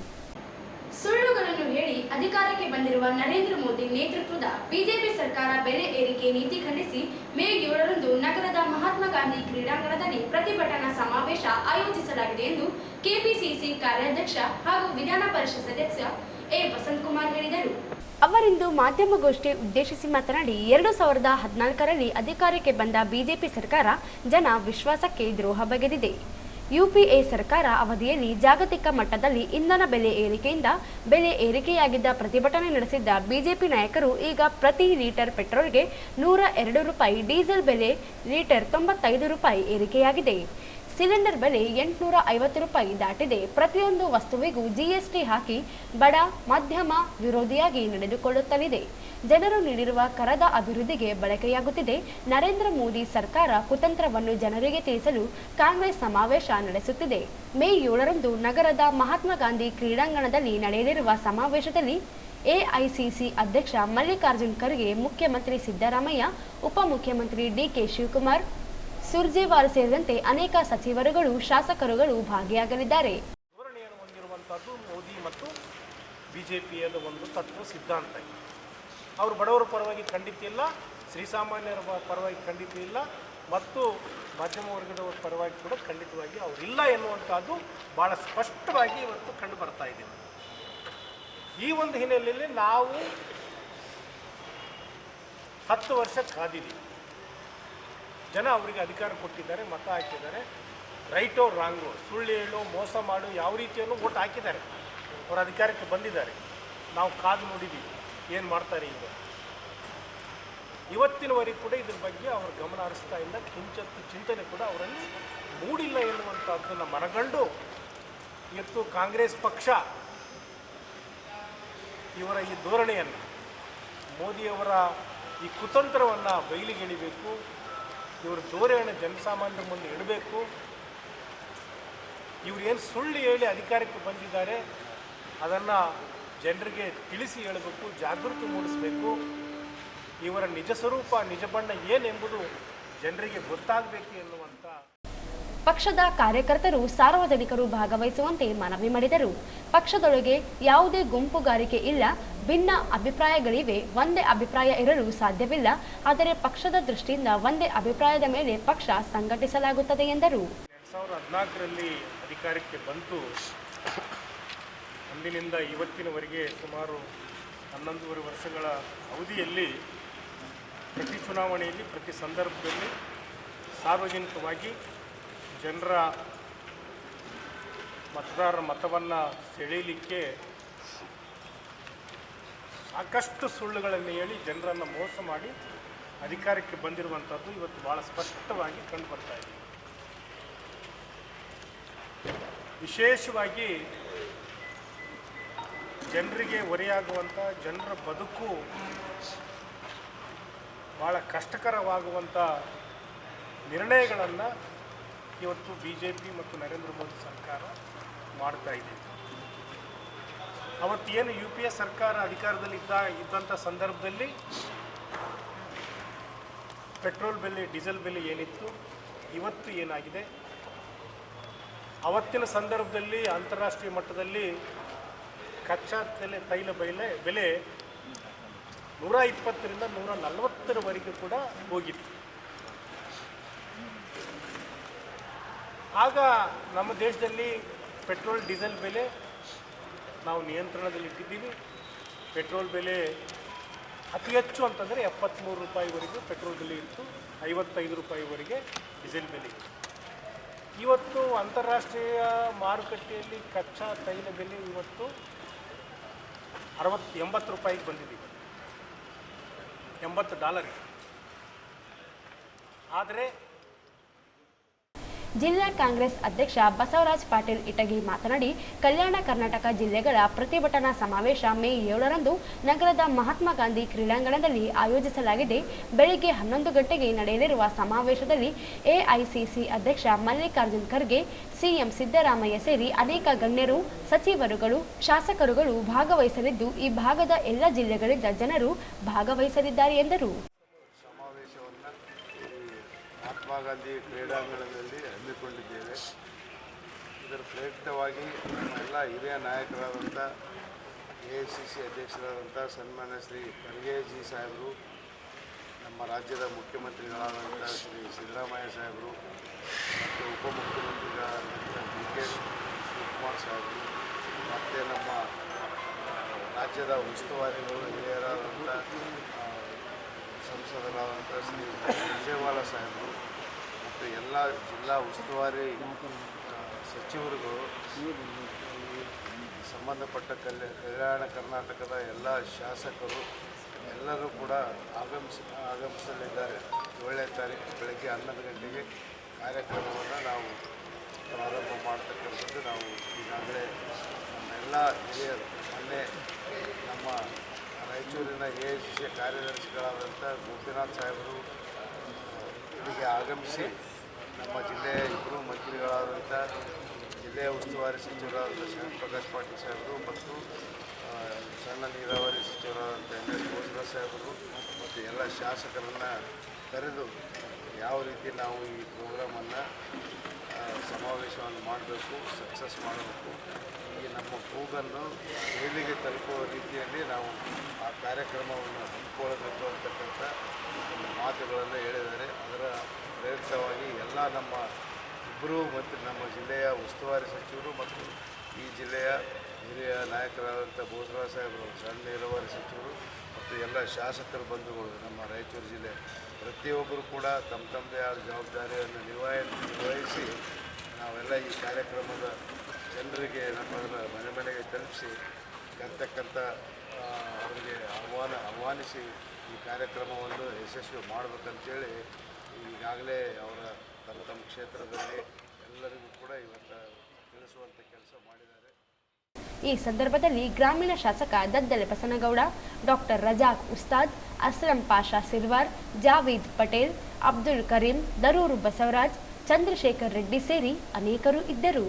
ಸುಳ್ಳುಗಳನ್ನು ಹೇಳಿ ಅಧಿಕಾರಕ್ಕೆ ಬಂದಿರುವ ನರೇಂದ್ರ ಮೋದಿ ನೇತೃತ್ವದ ಬಿಜೆಪಿ ಸರ್ಕಾರ ಬೆಲೆ ಏರಿಕೆ ನೀತಿ ಖಂಡಿಸಿ ಮೇ 7ರಂದು ನಗರದ ಮಹಾತ್ಮ ಗಾಂಧಿ ಕ್ರೀಡಾಂಗಣದಲ್ಲಿ ಪ್ರತಿಭಟನಾ ಸಮಾವೇಶ ಆಯೋಜಿಸಲಾಗಿದೆ ಎಂದು ಕೆಪಿಸಿಸಿ ಕಾರ್ಯಾಧ್ಯಕ್ಷ ಹಾಗೂ ವಿಧಾನ ಪರಿಷತ್ ಸದಸ್ಯ ಎ ವಸಂತಕುಮಾರ್ ಹೇಳಿದರು. ಅವರಿಂದು ಮಾಧ್ಯಮಗೋಷ್ಠಿ ಉದ್ದೇಶಿಸಿ ಮಾತನಾಡಿ 2014ರಲ್ಲಿ ಅಧಿಕಾರಕ್ಕೆ ಬಂದ ಬಿಜೆಪಿ ಸರ್ಕಾರ ಜನ ವಿಶ್ವಾಸಕ್ಕೆ ದ್ರೋಹ ಬಗೆದಿದೆ. ಯುಪಿಎ ಸರ್ಕಾರ ಅವಧಿಯಲ್ಲಿ ಜಾಗತಿಕ ಮಟ್ಟದಲ್ಲಿ ಇಂಧನ ಬೆಲೆ ಏರಿಕೆಯಿಂದ ಬೆಲೆ ಏರಿಕೆಯಾಗಿದ್ದ ಪ್ರತಿಭಟನೆ ನಡೆಸಿದ್ದ ಬಿಜೆಪಿ ನಾಯಕರು ಈಗ ಪ್ರತಿ ಲೀಟರ್ ಪೆಟ್ರೋಲ್ಗೆ 102 ರೂಪಾಯಿ, ಡೀಸೆಲ್ ಬೆಲೆ ಲೀಟರ್ 95 ರೂಪಾಯಿ ಏರಿಕೆಯಾಗಿದೆ. ಸಿಲಿಂಡರ್ ಬೆಲೆ 850 ರೂಪಾಯಿ ದಾಟಿದೆ. ಪ್ರತಿಯೊಂದು ವಸ್ತುವಿಗೂ ಜಿಎಸ್ಟಿ ಹಾಕಿ ಬಡ ಮಧ್ಯಮ ವಿರೋಧಿಯಾಗಿ ನಡೆದುಕೊಳ್ಳುತ್ತಲಿದೆ. ಜನರು ನೀಡಿರುವ ಕರದ ಅಭಿವೃದ್ಧಿಗೆ ಬಳಕೆಯಾಗುತ್ತಿದೆ. ನರೇಂದ್ರ ಮೋದಿ ಸರ್ಕಾರ ಕುತಂತ್ರವನ್ನು ಜನರಿಗೆ ತಿಳಿಸಲು ಕಾಂಗ್ರೆಸ್ ಸಮಾವೇಶ ನಡೆಸುತ್ತಿದೆ. ಮೇ 7ರಂದು ನಗರದ ಮಹಾತ್ಮ ಗಾಂಧಿ ಕ್ರೀಡಾಂಗಣದಲ್ಲಿ ನಡೆಯಲಿರುವ ಸಮಾವೇಶದಲ್ಲಿ ಎಐಸಿಸಿ ಅಧ್ಯಕ್ಷ ಮಲ್ಲಿಕಾರ್ಜುನ್ ಖರ್ಗೆ, ಮುಖ್ಯಮಂತ್ರಿ ಸಿದ್ದರಾಮಯ್ಯ, ಉಪಮುಖ್ಯಮಂತ್ರಿ ಡಿಕೆ ಶಿವಕುಮಾರ್, ಸುರ್ಜೇವಾಲ ಸೇರಿದಂತೆ ಅನೇಕ ಸಚಿವರುಗಳು, ಶಾಸಕರುಗಳು ಭಾಗಿಯಾಗಲಿದ್ದಾರೆ. ಧೋರಣೆಯನ್ನು ಹೊಂದಿರುವಂಥದ್ದು ಮೋದಿ ಮತ್ತು ಬಿಜೆಪಿಯ ಒಂದು ತತ್ವ ಸಿದ್ಧಾಂತ. ಅವರು ಬಡವರ ಪರವಾಗಿ ಖಂಡಿತ ಇಲ್ಲ, ಶ್ರೀಸಾಮಾನ್ಯರ ಪರವಾಗಿ ಖಂಡಿತ ಇಲ್ಲ, ಮತ್ತು ಮಧ್ಯಮ ವರ್ಗದವರ ಪರವಾಗಿ ಕೂಡ ಖಂಡಿತವಾಗಿ ಅವರಿಲ್ಲ ಎನ್ನುವಂಥದ್ದು ಭಾಳ ಸ್ಪಷ್ಟವಾಗಿ ಇವತ್ತು ಕಂಡು ಬರ್ತಾ ಇದೆ. ಈ ಒಂದು ಹಿನ್ನೆಲೆಯಲ್ಲಿ ನಾವು 10 ವರ್ಷ ಕಾದಿದ್ದೀವಿ. ಜನ ಅವರಿಗೆ ಅಧಿಕಾರ ಕೊಟ್ಟಿದ್ದಾರೆ, ಮತ ಹಾಕಿದ್ದಾರೆ. ರೈಟೋ ರಾಂಗು, ಸುಳ್ಳು ಹೇಳು, ಮೋಸ ಮಾಡು, ಯಾವ ರೀತಿಯನ್ನು ಓಟ್ ಹಾಕಿದ್ದಾರೆ. ಅವರು ಅಧಿಕಾರಕ್ಕೆ ಬಂದಿದ್ದಾರೆ. ನಾವು ಕಾದು ನೋಡಿದ್ದೀವಿ ಏನು ಮಾಡ್ತಾರೆ ಈಗ. ಇವತ್ತಿನವರೆಗೂ ಕೂಡ ಇದ್ರ ಬಗ್ಗೆ ಅವರು ಗಮನ ಹರಿಸ್ತಾ ಇಲ್ಲ. ಕಿಂಚತ್ತು ಚಿಂತನೆ ಕೂಡ ಅವರಲ್ಲಿ ಮೂಡಿಲ್ಲ ಎನ್ನುವಂಥದ್ದನ್ನು ಮನಗಂಡು ಇವತ್ತು ಕಾಂಗ್ರೆಸ್ ಪಕ್ಷ ಇವರ ಈ ಧೋರಣೆಯನ್ನು, ಮೋದಿಯವರ ಈ ಕುತಂತ್ರವನ್ನು ಬಯಲಿಗೆಳಿಬೇಕು. ಇವರ ಧೋರಣೆ ಜನಸಾಮಾನ್ಯರ ಮುಂದೆ ಇಡಬೇಕು. ಇವರು ಏನು ಸುಳ್ಳು ಹೇಳಿ ಅಧಿಕಾರಕ್ಕೆ ಬಂದಿದ್ದಾರೆ ಅದನ್ನು ಜನರಿಗೆ ತಿಳಿಸಿ ಹೇಳಬೇಕು, ಜಾಗೃತಿ ಮೂಡಿಸಬೇಕು. ಇವರ ನಿಜ ಸ್ವರೂಪ, ನಿಜ ಬಣ್ಣ ಏನೆಂಬುದು ಜನರಿಗೆ ಗೊತ್ತಾಗಬೇಕು ಎನ್ನುವಂಥ ಪಕ್ಷದ ಕಾರ್ಯಕರ್ತರು, ಸಾರ್ವಜನಿಕರು ಭಾಗವಹಿಸುವಂತೆ ಮನವಿ ಮಾಡಿದರು. ಪಕ್ಷದೊಳಗೆ ಯಾವುದೇ ಗುಂಪುಗಾರಿಕೆ ಇಲ್ಲ, ಭಿನ್ನ ಅಭಿಪ್ರಾಯಗಳಿವೆ, ಒಂದೇ ಅಭಿಪ್ರಾಯ ಇರಲು ಸಾಧ್ಯವಿಲ್ಲ. ಆದರೆ ಪಕ್ಷದ ದೃಷ್ಟಿಯಿಂದ ಒಂದೇ ಅಭಿಪ್ರಾಯದ ಮೇಲೆ ಪಕ್ಷ ಸಂಘಟಿಸಲಾಗುತ್ತದೆ ಎಂದರು. 2014ರಲ್ಲಿ ಅಧಿಕಾರಕ್ಕೆ ಬಂತು. ಅಂದಿನಿಂದ ಇವತ್ತಿನವರೆಗೆ ಸುಮಾರು 11.5 ವರ್ಷಗಳ ಅವಧಿಯಲ್ಲಿ ಪ್ರತಿ ಚುನಾವಣೆಯಲ್ಲಿ, ಪ್ರತಿ ಸಂದರ್ಭದಲ್ಲಿ ಸಾರ್ವಜನಿಕವಾಗಿ ಜನರ ಮತದಾರರ ಮತವನ್ನು ಸೆಳೆಯಲಿಕ್ಕೆ ಸಾಕಷ್ಟು ಸುಳ್ಳುಗಳನ್ನು ಹೇಳಿ ಜನರನ್ನು ಮೋಸ ಮಾಡಿ ಅಧಿಕಾರಕ್ಕೆ ಬಂದಿರುವಂಥದ್ದು ಇವತ್ತು ಭಾಳ ಸ್ಪಷ್ಟವಾಗಿ ಕಂಡು ಬರ್ತಾ ಇದೆ. ವಿಶೇಷವಾಗಿ ಜನರಿಗೆ ಹೊರೆಯಾಗುವಂಥ, ಜನರ ಬದುಕು ಭಾಳ ಕಷ್ಟಕರವಾಗುವಂಥ ನಿರ್ಣಯಗಳನ್ನು ಇವತ್ತು ಬಿಜೆಪಿ ಮತ್ತು ನರೇಂದ್ರ ಮೋದಿ ಸರ್ಕಾರ ಮಾಡ್ತಾ ಇದೆ. ಅವತ್ತೇನು ಯುಪಿಎ ಸರ್ಕಾರ ಅಧಿಕಾರದಲ್ಲಿ ಇದ್ದಂಥ ಸಂದರ್ಭದಲ್ಲಿ ಪೆಟ್ರೋಲ್ ಬೆಲೆ, ಡೀಸೆಲ್ ಬೆಲೆ ಏನಿತ್ತು, ಇವತ್ತು ಏನಾಗಿದೆ. ಅವತ್ತಿನ ಸಂದರ್ಭದಲ್ಲಿ ಅಂತಾರಾಷ್ಟ್ರೀಯ ಮಟ್ಟದಲ್ಲಿ ಕಚ್ಚಾ ತೈಲ ಬೆಲೆ 120ರಿಂದ 140ರವರೆಗೂ ಕೂಡ ಹೋಗಿತ್ತು. ಆಗ ನಮ್ಮ ದೇಶದಲ್ಲಿ ಪೆಟ್ರೋಲ್, ಡೀಸೆಲ್ ಬೆಲೆ ನಾವು ನಿಯಂತ್ರಣದಲ್ಲಿಟ್ಟಿದ್ದೀವಿ. ಪೆಟ್ರೋಲ್ ಬೆಲೆ ಅತಿ ಹೆಚ್ಚು ಅಂತಂದರೆ 73 ರೂಪಾಯಿವರೆಗೂ ಪೆಟ್ರೋಲ್ ಬೆಲೆ ಇತ್ತು, 55 ರೂಪಾಯಿವರೆಗೆ ಡೀಸೆಲ್ ಬೆಲೆ ಇತ್ತು. ಇವತ್ತು ಅಂತಾರಾಷ್ಟ್ರೀಯ ಮಾರುಕಟ್ಟೆಯಲ್ಲಿ ಕಚ್ಚಾ ತೈಲ ಬೆಲೆ ಇವತ್ತು 80 ರೂಪಾಯಿಗೆ ಬಂದಿದೆ, $80. ಆದರೆ ಜಿಲ್ಲಾ ಕಾಂಗ್ರೆಸ್ ಅಧ್ಯಕ್ಷ ಬಸವರಾಜ್ ಪಾಟೀಲ್ ಇಟಗಿ ಮಾತನಾಡಿ, ಕಲ್ಯಾಣ ಕರ್ನಾಟಕ ಜಿಲ್ಲೆಗಳ ಪ್ರತಿಭಟನಾ ಸಮಾವೇಶ ಮೇ 7ರಂದು ನಗರದ ಮಹಾತ್ಮ ಗಾಂಧಿ ಕ್ರೀಡಾಂಗಣದಲ್ಲಿ ಆಯೋಜಿಸಲಾಗಿದೆ. ಬೆಳಿಗ್ಗೆ 11 ಗಂಟೆಗೆ ನಡೆಯಲಿರುವ ಸಮಾವೇಶದಲ್ಲಿ ಎಐಸಿಸಿ ಅಧ್ಯಕ್ಷ ಮಲ್ಲಿಕಾರ್ಜುನ್ ಖರ್ಗೆ, ಸಿಎಂ ಸಿದ್ದರಾಮಯ್ಯ ಸೇರಿ ಅನೇಕ ಗಣ್ಯರು, ಸಚಿವರುಗಳು, ಶಾಸಕರುಗಳು ಭಾಗವಹಿಸಲಿದ್ದು, ಈ ಭಾಗದ ಎಲ್ಲ ಜಿಲ್ಲೆಗಳಿಂದ ಜನರು ಭಾಗವಹಿಸಲಿದ್ದಾರೆ ಎಂದರು. ಮಹಾತ್ಮ ಗಾಂಧಿ ಕ್ರೀಡಾಂಗಣದಲ್ಲಿ ಹಮ್ಮಿಕೊಂಡಿದ್ದೇವೆ. ಇದರ ಪ್ರಯುಕ್ತವಾಗಿ ಎಲ್ಲ ಹಿರಿಯ ನಾಯಕರಾದಂಥ AICC ಅಧ್ಯಕ್ಷರಾದಂಥ ಸನ್ಮಾನ್ಯ ಶ್ರೀ ಖರ್ಗೆ ಜಿ ಸಾಹೇಬರು, ನಮ್ಮ ರಾಜ್ಯದ ಮುಖ್ಯಮಂತ್ರಿಗಳಾದಂಥ ಶ್ರೀ ಸಿದ್ದರಾಮಯ್ಯ ಸಾಹೇಬರು ಮತ್ತು ಉಪಮುಖ್ಯಮಂತ್ರಿಗಳಾದಂಥ DK ಶಿವಕುಮಾರ್ ಸಾಹೇಬರು ಮತ್ತು ನಮ್ಮ ರಾಜ್ಯದ ಉಸ್ತುವಾರಿಗಳು ಹಿರಿಯರಾದಂಥ ಸಂಸದರಾದಂಥ ಶ್ರೀ ವಿಜಯವಾಲ ಸಾಹೇಬರು ಮತ್ತು ಎಲ್ಲ ಜಿಲ್ಲಾ ಉಸ್ತುವಾರಿ ಸಚಿವರುಗಳು, ಸಂಬಂಧಪಟ್ಟ ಕಲ್ಯಾಣ ಕರ್ನಾಟಕದ ಎಲ್ಲ ಶಾಸಕರು ಎಲ್ಲರೂ ಕೂಡ ಆಗಮಿಸಲಿದ್ದಾರೆ. 7ನೇ ತಾರೀಕು ಬೆಳಗ್ಗೆ 11 ಗಂಟೆಗೆ ಕಾರ್ಯಕ್ರಮವನ್ನು ನಾವು ಪ್ರಾರಂಭ ಮಾಡ್ತಕ್ಕಂಥದ್ದು. ನಾವು ಈಗಾಗಲೇ ನಮ್ಮೆಲ್ಲ ಹಿರಿಯರು ಮೊನ್ನೆ ನಮ್ಮ ರಾಯಚೂರಿನ AICC ಕಾರ್ಯದರ್ಶಿಗಳಾದಂಥ ಗೋಪಿನಾಥ್ ಸಾಹೇಬರು ಇಲ್ಲಿಗೆ ಆಗಮಿಸಿ ನಮ್ಮ ಜಿಲ್ಲೆಯ ಇಬ್ಬರು ಮಂತ್ರಿಗಳಾದಂಥ ಜಿಲ್ಲೆಯ ಉಸ್ತುವಾರಿ ಸಚಿವರಾದಂಥ ಶ್ರೀಪ್ರಕಾಶ್ ಪಾಟೀಲ್ ಸಾಹೇಬರು ಮತ್ತು ಸಣ್ಣ ನೀರಾವರಿ ಸಚಿವರಾದಂಥ MS ಭೋಸರಾಜ್ ಸಾಹೇಬರು ಮತ್ತು ಎಲ್ಲ ಶಾಸಕರನ್ನು ಕರೆದು ಯಾವ ರೀತಿ ನಾವು ಈ ಪ್ರೋಗ್ರಾಮನ್ನು ಸಮಾವೇಶವನ್ನು ಮಾಡಬೇಕು, ಸಕ್ಸಸ್ ಮಾಡಬೇಕು, ಈ ನಮ್ಮ ಕೂಗನ್ನು ಮೇಲಿಗೆ ತಲುಪುವ ರೀತಿಯಲ್ಲಿ ನಾವು ಆ ಕಾರ್ಯಕ್ರಮವನ್ನು ಹಮ್ಮಿಕೊಳ್ಳಬೇಕು ಅಂತಕ್ಕಂಥ ಒಂದು ಮಾತುಗಳನ್ನು ಹೇಳಿದ್ದಾರೆ. ಅದರ ಪ್ರಯುಕ್ತವಾಗಿ ಎಲ್ಲ ನಮ್ಮ ಇಬ್ಬರೂ ಮತ್ತು ನಮ್ಮ ಜಿಲ್ಲೆಯ ಉಸ್ತುವಾರಿ ಸಚಿವರು ಮತ್ತು ಈ ಜಿಲ್ಲೆಯ ಹಿರಿಯ ನಾಯಕರಾದಂಥ ಭೋಸರಾಜ್ ಸಾಹೇಬರು, ಸಣ್ಣ ನೀರಾವರಿ ಸಚಿವರು ಮತ್ತು ಎಲ್ಲ ಶಾಸಕರು ಬಂಧುಗಳು, ನಮ್ಮ ರಾಯಚೂರು ಜಿಲ್ಲೆ ಪ್ರತಿಯೊಬ್ಬರು ಕೂಡ ತಮ್ಮದೇ ಆದ ಜವಾಬ್ದಾರಿಯನ್ನು ನಿರ್ವಹಿಸಿ ನಾವೆಲ್ಲ ಈ ಕಾರ್ಯಕ್ರಮದ ಜನರಿಗೆ ನಮ್ಮನ್ನು ಮನೆ ಮನೆಗೆ ತಲುಪಿಸಿ ಕರ್ತಕ್ಕಂಥ ಅವರಿಗೆ ಆಹ್ವಾನಿಸಿ ಈ ಕಾರ್ಯಕ್ರಮವನ್ನು ಯಶಸ್ವಿ ಮಾಡಬೇಕಂತೇಳಿ ಈಗಾಗಲೇ ಅವರ ತಮ್ಮ ಕ್ಷೇತ್ರದಲ್ಲಿ ಎಲ್ಲರಿಗೂ ಕೂಡ ಇವತ್ತು ತಿಳಿಸುವಂಥ ಕೆಲಸ ಮಾಡಿದ್ದಾರೆ. ಈ ಸಂದರ್ಭದಲ್ಲಿ ಗ್ರಾಮೀಣ ಶಾಸಕ ದದ್ದಲೆ ಬಸನಗೌಡ, ಡಾಕ್ಟರ್ ರಜಾಕ್ ಉಸ್ತಾದ್, ಅಸ್ಲಂ ಪಾಷಾ ಸಿರ್ವಾರ್, ಜಾವೀದ್ ಪಟೇಲ್, ಅಬ್ದುಲ್ ಕರೀಂ, ದರೂರು ಬಸವರಾಜ್, ಚಂದ್ರಶೇಖರ್ ರೆಡ್ಡಿ ಸೇರಿ ಅನೇಕರು ಇದ್ದರು.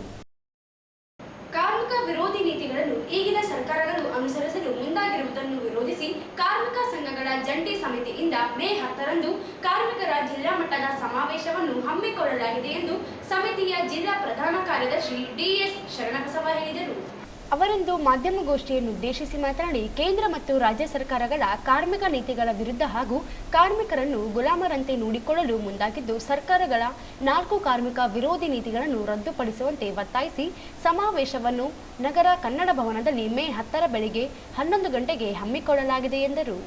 ಕಾರ್ಮಿಕ ವಿರೋಧಿ ನೀತಿಗಳನ್ನು ಈಗಿನ ಸರ್ಕಾರಗಳು ಅನುಸರಿಸಲು ಮುಂದಾಗಿರುವುದನ್ನು ವಿರೋಧಿಸಿ ಕಾರ್ಮಿಕ ಸಂಘಗಳ ಜಂಟಿ ಸಮಿತಿಯಿಂದ ಮೇ 10ರಂದು ಕಾರ್ಮಿಕರ ಜಿಲ್ಲಾ ಮಟ್ಟದ ಸಮಾವೇಶವನ್ನು ಹಮ್ಮಿಕೊಳ್ಳಲಾಗಿದೆ ಎಂದು ಸಮಿತಿಯ ಜಿಲ್ಲಾ ಪ್ರಧಾನ ಕಾರ್ಯದರ್ಶಿ DS ಶರಣಬಸವ ಹೇಳಿದರು. ಅವರಿಂದು ಮಾಧ್ಯಮಗೋಷ್ಠಿಯನ್ನು ಉದ್ದೇಶಿಸಿ ಮಾತನಾಡಿ, ಕೇಂದ್ರ ಮತ್ತು ರಾಜ್ಯ ಸರ್ಕಾರಗಳ ಕಾರ್ಮಿಕ ನೀತಿಗಳ ವಿರುದ್ಧ ಹಾಗೂ ಕಾರ್ಮಿಕರನ್ನು ಗುಲಾಮರಂತೆ ನೋಡಿಕೊಳ್ಳಲು ಮುಂದಾಗಿದ್ದು, ಸರ್ಕಾರಗಳ 4 ಕಾರ್ಮಿಕ ವಿರೋಧಿ ನೀತಿಗಳನ್ನು ರದ್ದುಪಡಿಸುವಂತೆ ಒತ್ತಾಯಿಸಿ ಸಮಾವೇಶವನ್ನು ನಗರ ಕನ್ನಡ ಭವನದಲ್ಲಿ ಮೇ 10ರ ಬೆಳಗ್ಗೆ 11 ಗಂಟೆಗೆ ಹಮ್ಮಿಕೊಳ್ಳಲಾಗಿದೆ ಎಂದರು.